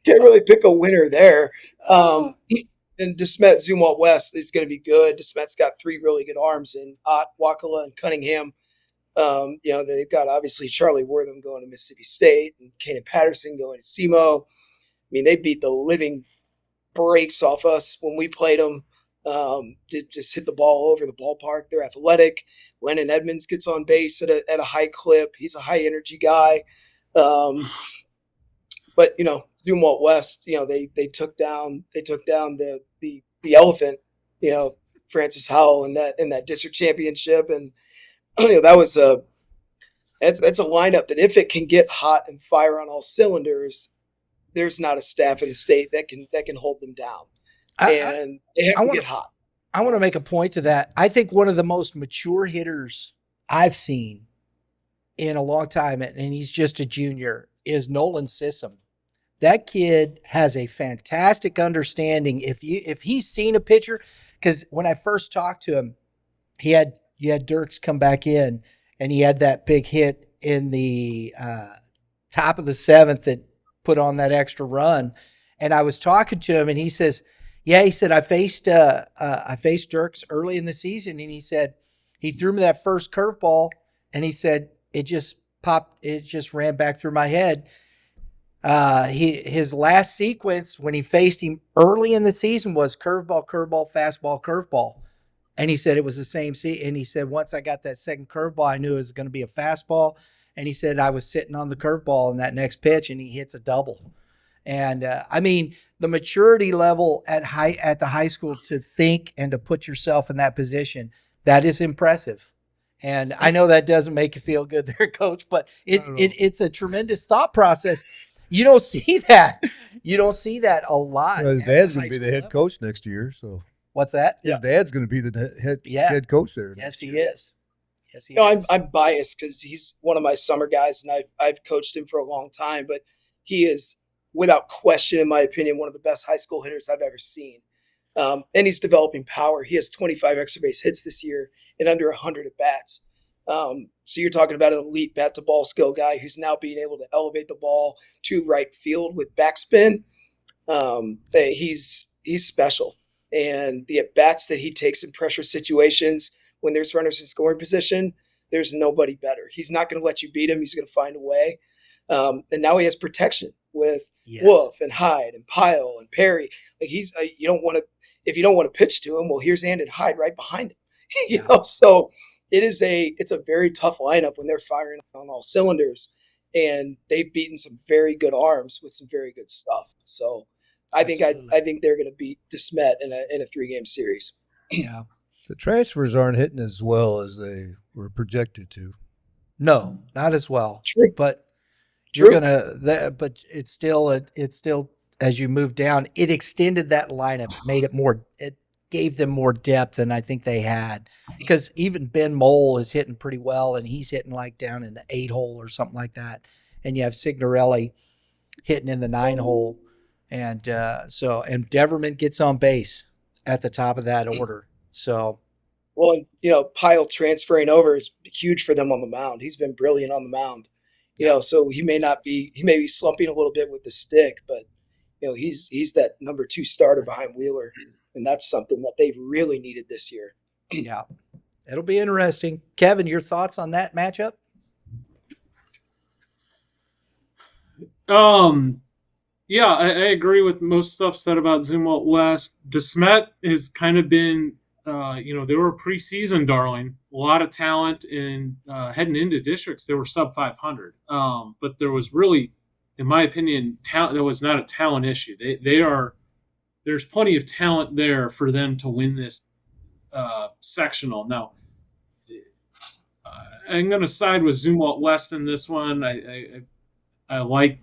can't really pick a winner there. And DeSmet Zumwalt West is going to be good. DeSmet's got three really good arms in Ott, Wakala, and Cunningham. They've got obviously Charlie Wortham going to Mississippi State and Kanan Patterson going to SEMO. I mean, they beat the living breaks off us when we played them. Did just hit the ball over the ballpark. They're athletic. Lennon Edmonds gets on base at a high clip. He's a high energy guy. But Zumwalt West, they took down the elephant, Francis Howell in that district championship, and that's a lineup that if it can get hot and fire on all cylinders, there's not a staff in the state that can hold them down, and they have to get hot. I want to make a point to that. I think one of the most mature hitters I've seen in a long time, and he's just a junior, is Nolan Sissom. That kid has a fantastic understanding. If he's seen a pitcher, because when I first talked to him, you had Dirks come back in, and he had that big hit in the top of the seventh that put on that extra run. And I was talking to him, and he says, "Yeah," he said, I faced Dirks early in the season, and he said he threw me that first curveball, and he said it just popped, it just ran back through my head. His last sequence when he faced him early in the season was curveball, curveball, fastball, curveball. And he said it was the same and he said, once I got that second curveball, I knew it was going to be a fastball. And he said, I was sitting on the curveball in that next pitch, and he hits a double. And the maturity level at the high school to think and to put yourself in that position, that is impressive. And I know that doesn't make you feel good there, Coach, but it's a tremendous thought process. You don't see that. You don't see that a lot. His dad's going to be the head coach next year. So what's that? His dad's going to be the head coach there. Yes, he is. Yes, he is. I'm biased because he's one of my summer guys, and I've coached him for a long time. But he is, without question, in my opinion, one of the best high school hitters I've ever seen. And he's developing power. He has 25 extra base hits this year and under 100 at bats. So you're talking about an elite bat to ball skill guy who's now being able to elevate the ball to right field with backspin. He's special, and the at bats that he takes in pressure situations when there's runners in scoring position, there's nobody better. He's not going to let you beat him. He's going to find a way. And now he has protection with Wolf and Hyde and Pyle and Perry. Like if you don't want to pitch to him, well, here's Andon Hyde right behind him. So it's a very tough lineup when they're firing on all cylinders, and they've beaten some very good arms with some very good stuff. So I think they're going to beat DeSmet in a 3-game series. Yeah. The transfers aren't hitting as well as they were projected to. No, not as well. True. But True. you're gonna. But it's still as you move down, it extended that lineup, made it more. It gave them more depth than I think they had, because even Ben Mole is hitting pretty well, and he's hitting like down in the 8 hole or something like that, and you have Signorelli hitting in the 9 hole, and Deverman gets on base at the top of that order. So. Well, Pyle transferring over is huge for them on the mound. He's been brilliant on the mound. So he may be slumping a little bit with the stick, but he's that number 2 starter behind Wheeler, and that's something that they really needed this year. Yeah, it'll be interesting. Kevin, your thoughts on that matchup? Yeah, I agree with most stuff said about Zumwalt West. DeSmet has kind of been. They were a preseason darling, a lot of talent, and heading into districts, they were sub 500. But there was really, in my opinion, there was not a talent issue. There's plenty of talent there for them to win this sectional. Now, I'm going to side with Zumwalt West in this one. I like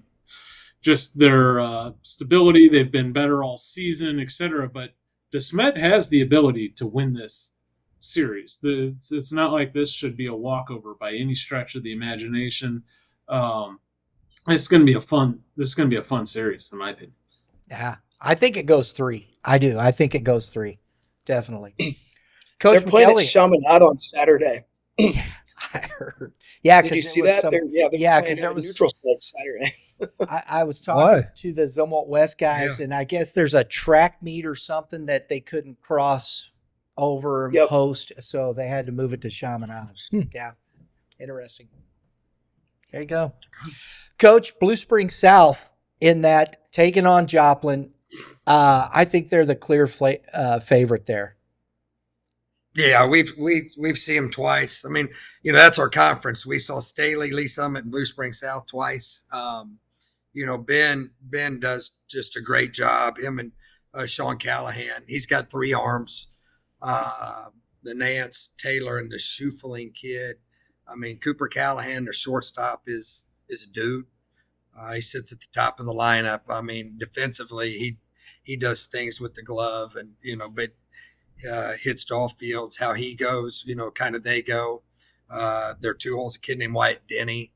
just their stability. They've been better all season, etc. But DeSmet has the ability to win this series. It's not like this should be a walkover by any stretch of the imagination. This is going to be a fun series, in my opinion. Yeah, I think it goes 3. I do. I think it goes 3. Definitely. Coach They're playing at McKelly. Chaminade on Saturday. Yeah, I heard. Yeah, did you see that? They're because there was neutral site Saturday. I was talking to the Zumwalt West guys, and I guess there's a track meet or something that they couldn't cross over and host, so they had to move it to Chaminade. Yeah, interesting. There you go. Coach, Blue Springs South in that, taking on Joplin. I think they're the clear favorite there. Yeah, we've seen them twice. I mean, that's our conference. We saw Staley, Lee Summit, and Blue Springs South twice. Ben does just a great job. Him and Sean Callahan. He's got 3 arms. The Nance Taylor and the Schufeling kid. I mean, Cooper Callahan, their shortstop, is a dude. He sits at the top of the lineup. I mean, defensively, he does things with the glove, and but hits to all fields. How he goes, kind of they go. There are 2 holes. A kid named Wyatt Denny.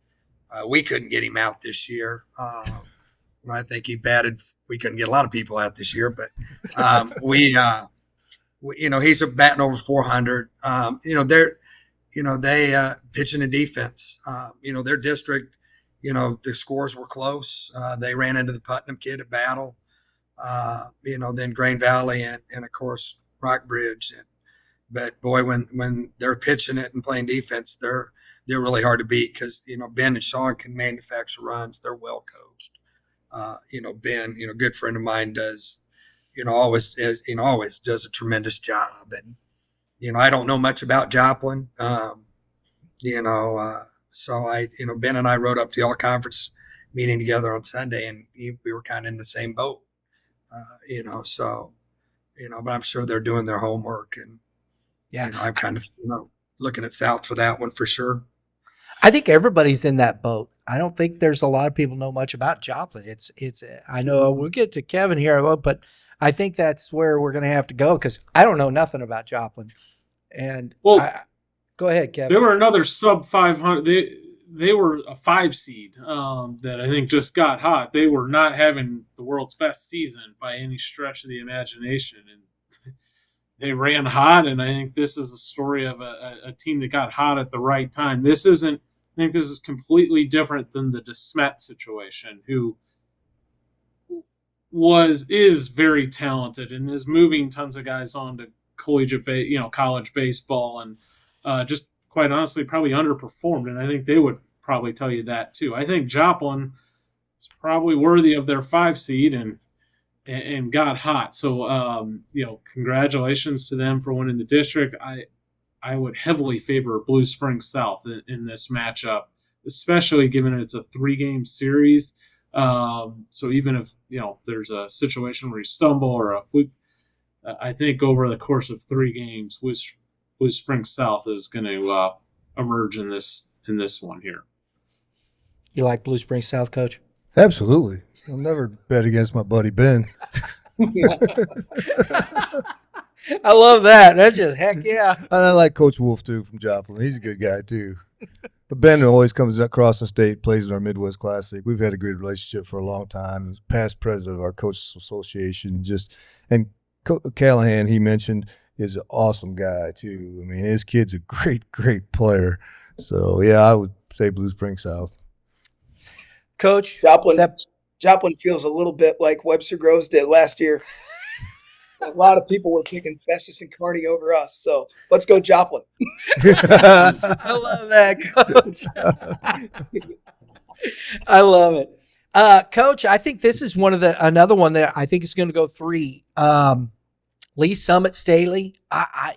We couldn't get him out this year. I think he batted. We couldn't get a lot of people out this year, but he's a batting over 400. They pitching and defense. Their district. The scores were close. They ran into the Putnam kid at Battle. Then Grain Valley and of course Rockbridge. But boy, when they're pitching it and playing defense, they're really hard to beat because Ben and Sean can manufacture runs. They're well coached. Ben, good friend of mine, does always does a tremendous job. And I don't know much about Joplin. So Ben and I rode up to the all conference meeting together on Sunday, and we were kind of in the same boat. But I'm sure they're doing their homework, and I'm kind of looking at South for that one for sure. I think everybody's in that boat. I don't think there's a lot of people know much about Joplin. It's. I know we'll get to Kevin here, but I think that's where we're going to have to go because I don't know nothing about Joplin. And go ahead, Kevin. They were another sub 500. They were a 5 seed that I think just got hot. They were not having the world's best season by any stretch of the imagination, and they ran hot. And I think this is a story of a team that got hot at the right time. This isn't. I think this is completely different than the DeSmet situation, who is very talented and is moving tons of guys on to college baseball, and just quite honestly probably underperformed. And I think they would probably tell you that too. I think Joplin is probably worthy of their 5 seed and got hot. So congratulations to them for winning the district. I would heavily favor Blue Springs South in this matchup, especially given it's a 3-game series. So even if there's a situation where you stumble or a fluke, I think over the course of 3 games, Blue Springs South is going to emerge in this one here. You like Blue Springs South, Coach? Absolutely. I'll never bet against my buddy Ben. I love that. That's just heck yeah. I like Coach Wolf too from Joplin. He's a good guy too. But Ben always comes across the state, plays in our Midwest Classic. We've had a great relationship for a long time. He's past president of our coaches association. And Callahan, he mentioned, is an awesome guy too. I mean, his kid's a great, great player. So yeah, I would say Blue Springs South. Coach, Joplin feels a little bit like Webster Groves did last year. A lot of people were picking Festus and Kearney over us, so let's go Joplin. I love that, Coach. I love it. Coach, I think this is another one that I think is going to go 3. Lee Summit, Staley.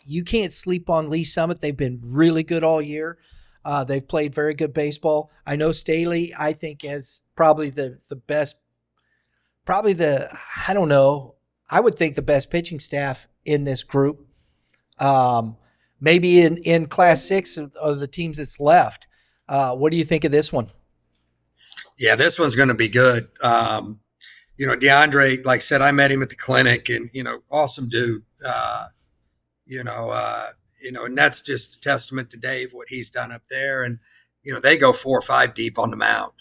You can't sleep on Lee Summit. They've been really good all year. They've played very good baseball. I know Staley, I think, has probably the best, I don't know, I would think the best pitching staff in this group. Maybe in Class 6 of the teams that's left. What do you think of this one? Yeah, this one's going to be good. DeAndre, like I said, I met him at the clinic, and awesome dude. And that's just a testament to Dave, what he's done up there. And they go 4 or 5 deep on the mound.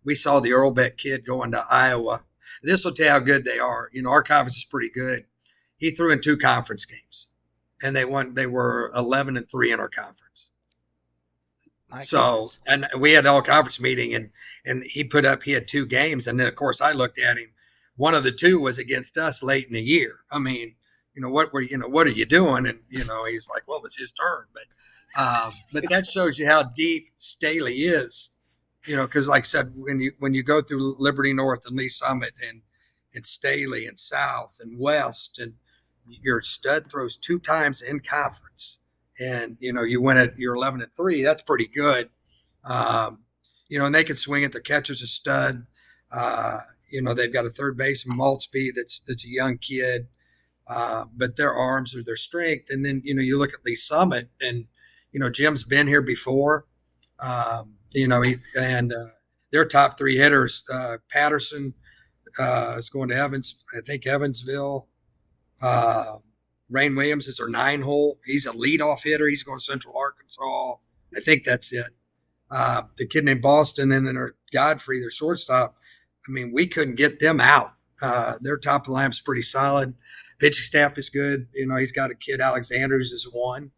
We saw the Earl Beck kid going to Iowa. This will tell you how good they are. Our conference is pretty good. He threw in 2 conference games, and they won. They were 11-3 in our conference. And we had all conference meeting, and he had 2 games, and then of course I looked at him. One of the 2 was against us late in the year. I mean, what are you doing? And he's like, well, it's his turn, but that shows you how deep Staley is. Because like I said, when you go through Liberty North and Lee Summit and Staley and South and West, and your stud throws 2 times in conference, and you win it, you're 11-3. That's pretty good. And they can swing it. Their catcher's a stud. They've got a third baseman, Maltzby, that's a young kid, but their arms are their strength. And then you look at Lee Summit, and Jim's been here before. Their top 3 hitters, Patterson is going to Evansville. Rain Williams is our 9-hole. He's a leadoff hitter. He's going to Central Arkansas. I think that's it. The kid named Boston, and then our Godfrey, their shortstop. I mean, we couldn't get them out. Their top of the line's pretty solid. Pitching staff is good. He's got a kid, Alexander's is 1.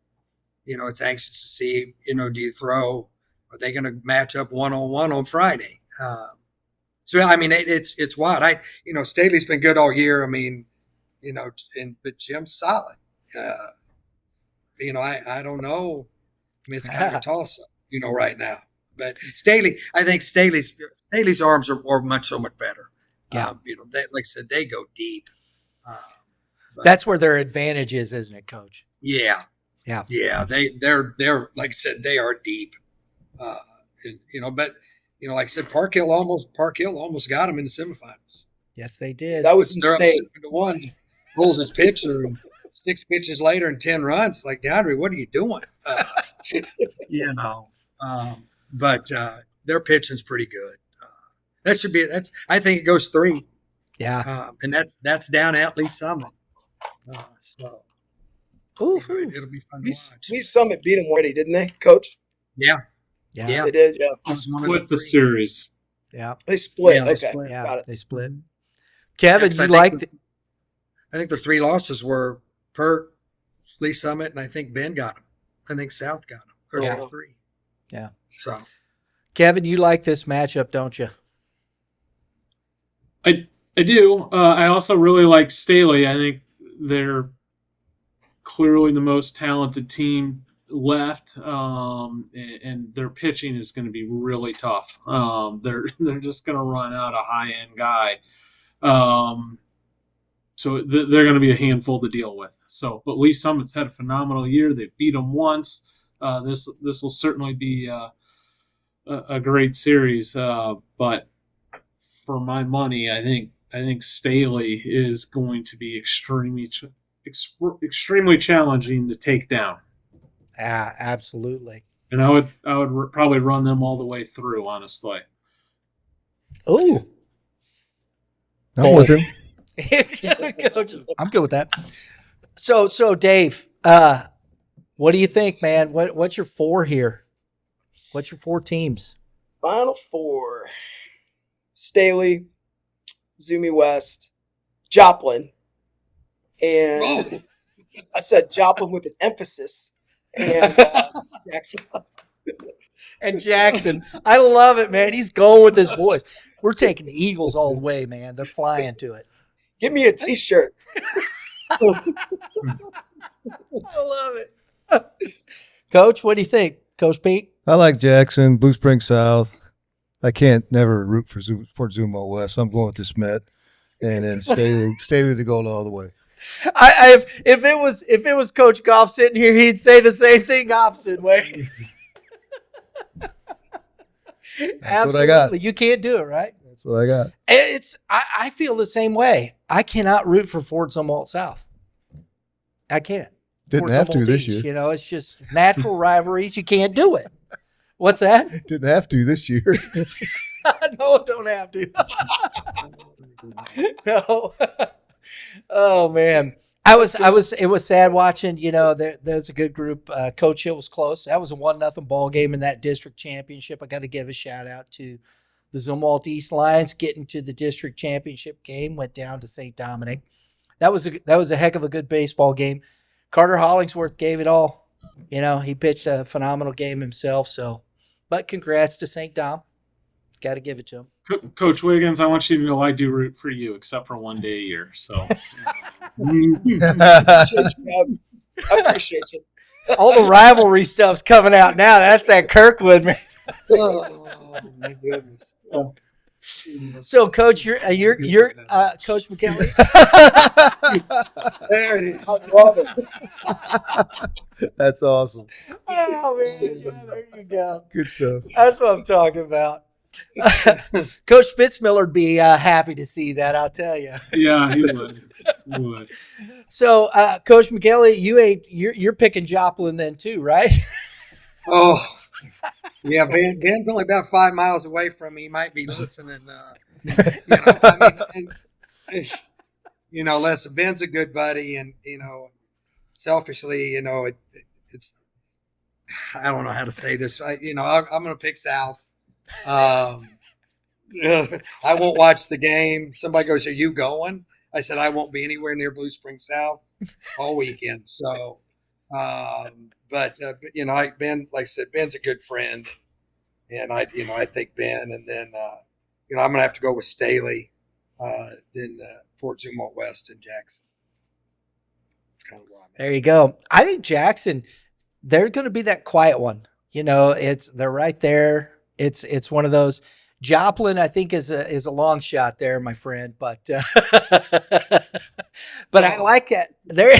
It's anxious to see, do you throw? Are they going to match up 1-on-1 on Friday? So I mean, it's wild. Staley's been good all year. I mean, but Jim's solid. I don't know. I mean, it's kind of a toss up, right now. But I think Staley's arms are so much better. Yeah. They, like I said, they go deep. That's where their advantage is, isn't it, Coach? Yeah. Yeah. Yeah. They're like I said, they are deep. But like I said, Park Hill almost got them in the semifinals. Yes, they did. That was They're up insane. 7-1. Pulls his pitcher, and 6 pitches later and 10 runs. Like, DeAndre, what are you doing? But their pitching's pretty good. I think it goes 3. Yeah. And that's down at Lee Summit. It'll be fun to watch. Lee Summit beat them already, didn't they, Coach? Yeah. They did. Yeah, Split the series. Yeah. they split. Yeah, they Okay, split. Yeah. got it. They split. Kevin, Yeah, you like I think the 3 losses were Perk, Lee Summit, and I think Ben got them. I think South got them. There's Yeah. all 3. Yeah. So Kevin, you like this matchup, don't you? I do. I also really like Staley. I think they're clearly the most talented team left, and their pitching is going to be really tough. They're just going to run out a high end guy. so they're going to be a handful to deal with. So, but Lee Summit's had a phenomenal year. They beat them once. This will certainly be a great series. But for my money, I think Staley is going to be extremely challenging to take down. Absolutely. And I would probably run them all the way through, honestly. Ooh. I'm with him. Coach, I'm good with that. So Dave, what do you think, man? What's your 4 here? What's your 4 teams? Final 4. Staley, Zumi West, Joplin, and I said Joplin with an emphasis, and Jackson. And Jackson. I love it, man. He's going with his boys. We're taking the Eagles all the way, man. They're flying to it. Give me a T-shirt. I love it. Coach, what do you think? Coach Pete? I like Jackson, Blue Spring South. I can't never root for Zumo West. So I'm going with the Smet, and then Staley to go all the way. If it was Coach Goff sitting here, he'd say the same thing opposite way. That's what I got. You can't do it, right? That's what I got. I feel the same way. I cannot root for Fort Zumwalt South. I can't. Didn't Fort have to Zumwalt this East, year. it's just natural rivalries. You can't do it. What's that? Didn't have to this year. No, don't have to. No. Oh man. It was sad watching, there's a good group. Coach Hill was close. That was a 1-0 ball game in that district championship. I got to give a shout out to the Zumwalt East Lions getting to the district championship game, went down to St. Dominic. That was a heck of a good baseball game. Carter Hollingsworth gave it all. He pitched a phenomenal game himself. So, but congrats to St. Dom. Got to give it to him. Coach Wiggins, I want you to know I do root for you, except for one day a year. So, I appreciate you. All the rivalry stuff's coming out now. That's that Kirkwood, man. Oh my goodness. So, Coach, you're Coach McKinley. There it is. I love it. That's awesome. Oh man, yeah, there you go. Good stuff. That's what I'm talking about. Coach Spitzmiller'd be happy to see that. I'll tell you. yeah, he would. He would. So, Coach McKinley, you're picking Joplin then too, right? Oh, yeah. Ben's only about 5 miles away from me. He might be listening. Listen, Ben's a good buddy, and selfishly, it's. I don't know how to say this. I'm going to pick South. I won't watch the game. Somebody goes, "Are you going?" I said, "I won't be anywhere near Blue Spring South all weekend." So, Ben, like I said, Ben's a good friend, and I think Ben, and then I'm gonna have to go with Staley, then Fort Zumwalt West and Jackson. That's kind of where I'm at. There you go. I think Jackson, they're going to be that quiet one. They're right there. It's one of those. Joplin, I think, is a long shot there, my friend. But but I like that. There.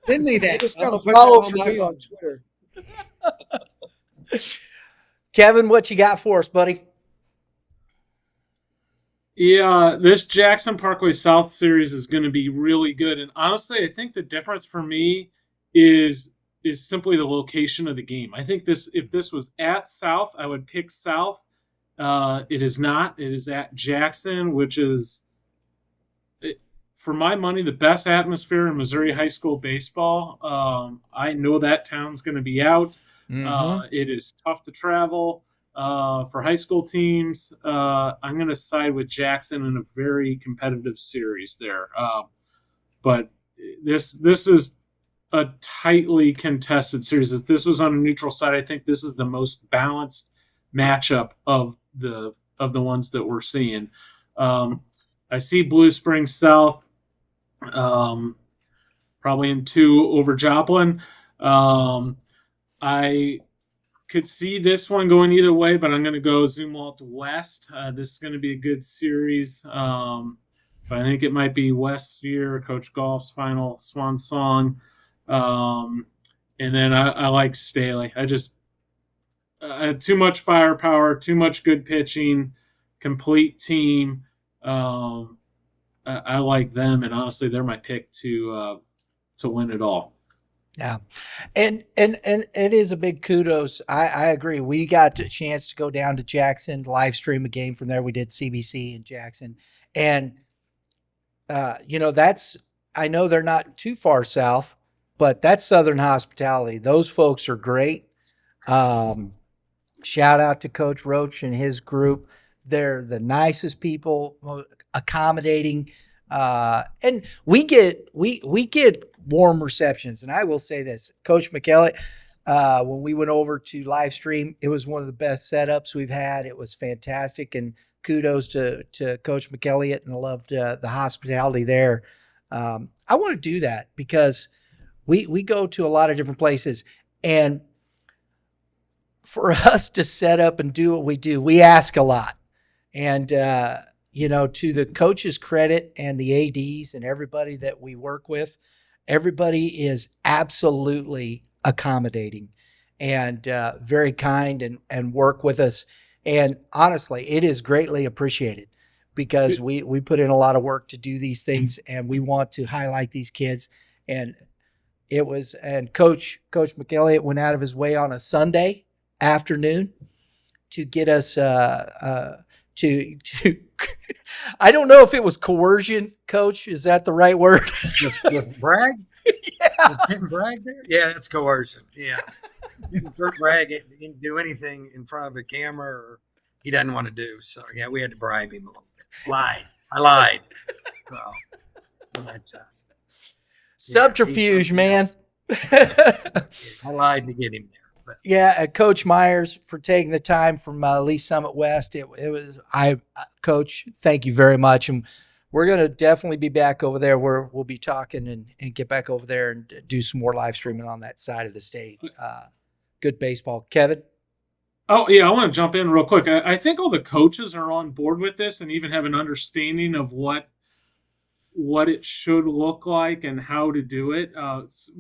Didn't need I that. just got I'll to put follow that for on my me phone. on Twitter. Kevin, what you got for us, buddy? Yeah, this Jackson Parkway South series is going to be really good. And honestly, I think the difference for me is simply the location of the game. I think if this was at South, I would pick South. It is not. It is at Jackson, which is, for my money, the best atmosphere in Missouri high school baseball. I know that town's going to be out. Mm-hmm. It is tough to travel for high school teams. I'm going to side with Jackson in a very competitive series there. But this is a tightly contested series. If this was on a neutral side, I think this is the most balanced matchup of the ones that we're seeing. I see Blue Spring South probably in 2 over Joplin. I could see this one going either way, but I'm going to go Zumwalt West. This is going to be a good series. but I think it might be West's year, Coach Golf's final swan song. And then I like Staley. I just too much firepower, too much good pitching, complete team. I like them, and honestly, they're my pick to win it all. Yeah. And it is a big kudos. I agree. We got a chance to go down to Jackson, live stream a game from there. We did CBC in Jackson. And, I know they're not too far south, but that's Southern hospitality. Those folks are great. Shout out to Coach Roach and his group. They're the nicest people, accommodating. And we get warm receptions. And I will say this, Coach McElliott, when we went over to live stream, it was one of the best setups we've had. It was fantastic. And kudos to Coach McElliott, and I loved the hospitality there. I want to do that because we go to a lot of different places, and for us to set up and do what we do, we ask a lot. And, to the coaches' credit and the ADs and everybody that we work with, everybody is absolutely accommodating and very kind and work with us. And honestly, it is greatly appreciated because we put in a lot of work to do these things, and we want to highlight these kids. And Coach McElliott went out of his way on a Sunday afternoon to get us to I don't know if it was coercion, Coach. Is that the right word? With Bragg? Yeah. Was Tim Bragg there? Yeah, that's coercion. Yeah. Kurt Bragg didn't do anything in front of a camera or he doesn't want to do. So, yeah, we had to bribe him a little bit. I lied. So, but, Subterfuge, man. I lied to get him there. But. Yeah, Coach Myers for taking the time from Lee Summit West. Coach, thank you very much. And we're going to definitely be back over there where we'll be talking and get back over there and do some more live streaming on that side of the state. Good baseball. Kevin? Oh, yeah, I want to jump in real quick. I think all the coaches are on board with this and even have an understanding of what it should look like and how to do it,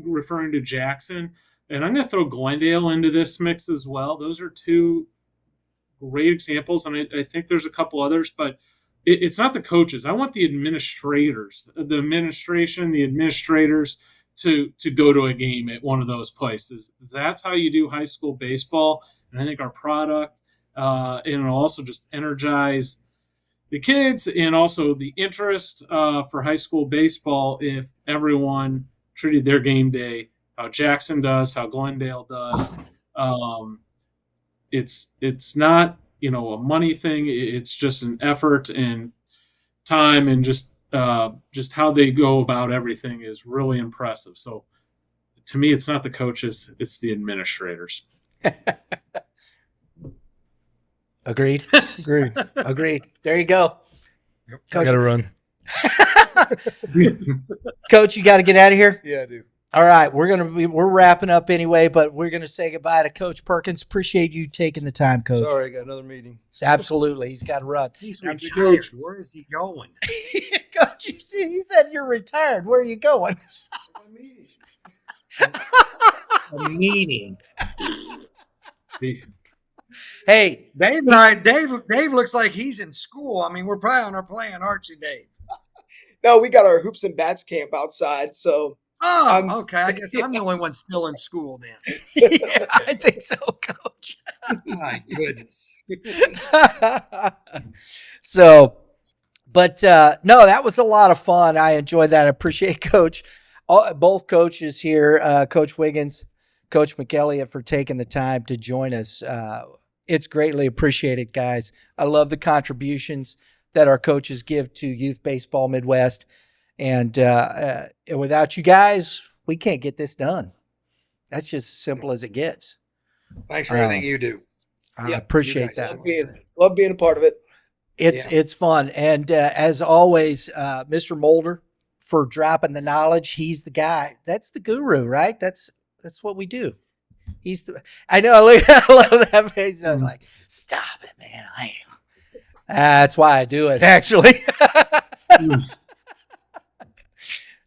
referring to Jackson. And I'm going to throw Glendale into this mix as well. Those are two great examples, and I think there's a couple others, but it's not the coaches. I want the administrators, the administrators to go to a game at one of those places. That's how you do high school baseball, and I think our product, and it'll also just energize the kids and also the interest for high school baseball if everyone treated their game day how Jackson does, how Glendale does. It's not, a money thing. It's just an effort and time, and just how they go about everything is really impressive. So to me, it's not the coaches, it's the administrators. Agreed. Agreed. Agreed. There you go. I got to run. Coach, you got to get out of here? Yeah, I do. All right, we're wrapping up anyway, but we're going to say goodbye to Coach Perkins. Appreciate you taking the time, Coach. Sorry, I got another meeting. Absolutely, he's got to run. He's retired. Where is he going? Coach, he said you're retired. Where are you going? A meeting. Hey, Dave looks like he's in school. I mean, we're probably on our plan, aren't you, Dave? No, we got our hoops and bats camp outside, so. Oh, okay. I guess I'm the only one still in school then. Yeah, I think so, Coach. My goodness. So, but no, that was a lot of fun. I enjoyed that. I appreciate Coach, both coaches here, Coach Wiggins, Coach McElliott, for taking the time to join us. It's greatly appreciated, guys. I love the contributions that our coaches give to Youth Baseball Midwest. And without you guys, we can't get this done. That's just as simple as it gets. Thanks for everything you do. I appreciate that. Love being a part of it. It's fun. And as always, Mr. Mulder, for dropping the knowledge. He's the guy. That's the guru, right? That's what we do. I know. I love that face. I was like, stop it, man. That's why I do it, actually.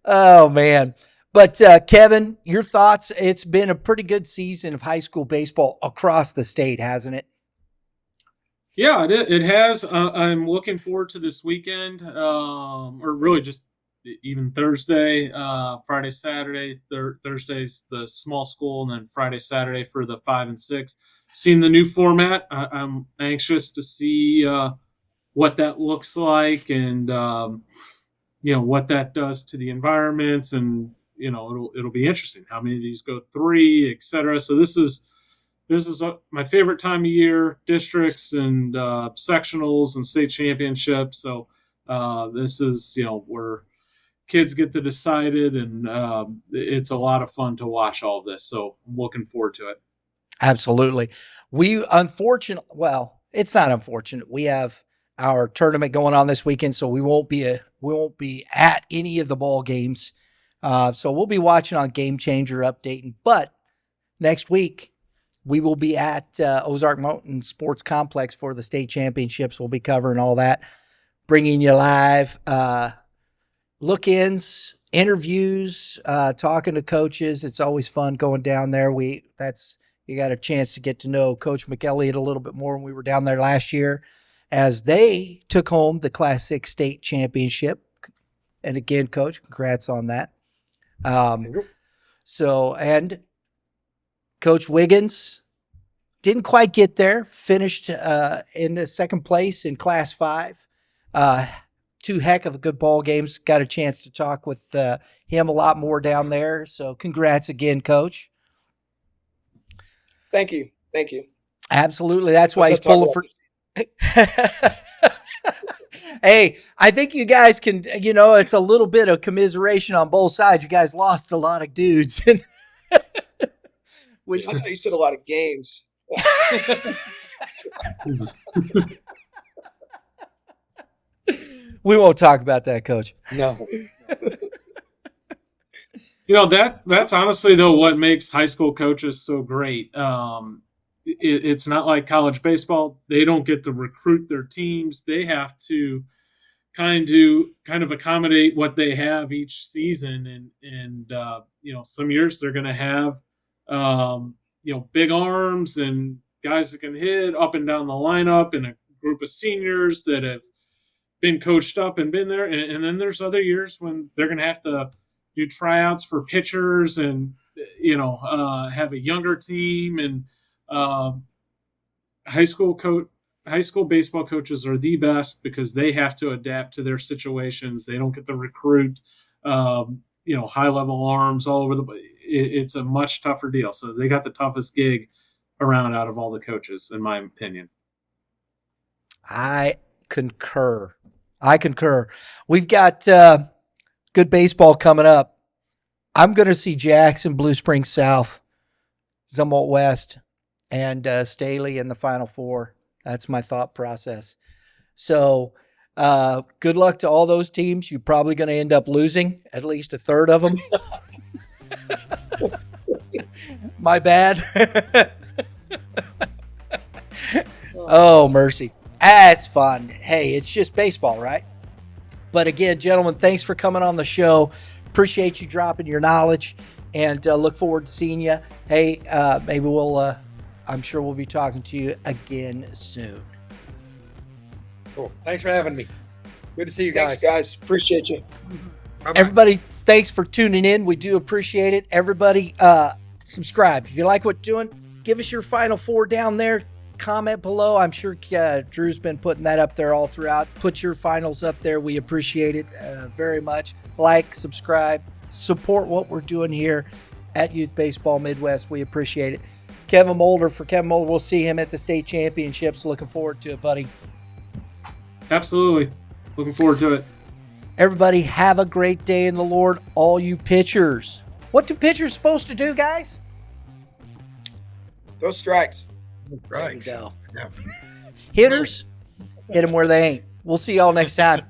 Oh man. But Kevin, your thoughts? It's been a pretty good season of high school baseball across the state, hasn't it? Yeah, it has. I'm looking forward to this weekend, or really just even Thursday, Friday, Saturday. Thursday's the small school, and then Friday, Saturday for the 5 and 6. Seeing the new format, I'm anxious to see what that looks like, and what that does to the environments, and it'll be interesting how many of these go 3, etc. So this is my favorite time of year: districts and sectionals and state championships. So this is where kids get to decide it, and it's a lot of fun to watch all of this. So I'm looking forward to it. Absolutely. Well, it's not unfortunate. We have our tournament going on this weekend, so we won't be at any of the ball games. So we'll be watching on Game Changer updating. But next week we will be at Ozark Mountain Sports Complex for the state championships. We'll be covering all that, bringing you live look-ins, interviews, talking to coaches. It's always fun going down there. You got a chance to get to know Coach McElliott a little bit more when we were down there last year, as they took home the Class 6 state championship. And again, Coach, congrats on that. And Coach Wiggins didn't quite get there, finished in the second place in Class 5. 2 heck of a good ball games. Got a chance to talk with him a lot more down there. So congrats again, Coach. Thank you. Absolutely. That's why he's pulling for. Hey, I think you guys can, it's a little bit of commiseration on both sides. You guys lost a lot of dudes. I thought you said a lot of games. We won't talk about that, Coach. No. That's honestly, though, what makes high school coaches so great. It's not like college baseball. They don't get to recruit their teams. They have to kind of accommodate what they have each season. And some years they're going to have, big arms and guys that can hit up and down the lineup, and a group of seniors that have been coached up and been there. And then there's other years when they're going to have to do tryouts for pitchers and, have a younger team. And high school baseball coaches are the best because they have to adapt to their situations. They don't get to recruit, high level arms all over it's a much tougher deal. So they got the toughest gig around out of all the coaches, in my opinion. I concur. We've got good baseball coming up. I'm going to see Jackson, Blue Springs South, Zumwalt West, and Staley in the Final Four. That's my thought process. So good luck to all those teams. You're probably going to end up losing at least a third of them. My bad. Oh, mercy. That's fun. Hey, it's just baseball, right? But again, gentlemen, thanks for coming on the show. Appreciate you dropping your knowledge, and look forward to seeing you. Hey, maybe I'm sure we'll be talking to you again soon. Cool. Thanks for having me. Good to see you guys. Thanks, guys. Appreciate you. Bye-bye. Everybody, thanks for tuning in. We do appreciate it. Everybody, subscribe. If you like what we're doing, give us your Final Four down there. Comment below. I'm sure Drew's been putting that up there all throughout. Put your finals up there. We appreciate it very much. Like, subscribe, support what we're doing here at Youth Baseball Midwest. We appreciate it. Kevin Mulder, we'll see him at the state championships. Looking forward to it, buddy. Absolutely. Looking forward to it. Everybody have a great day in the Lord. All you pitchers. What do pitchers supposed to do, guys? Those strikes. Right. There you go. Yeah. Hitters, hit them where they ain't. We'll see y'all next time.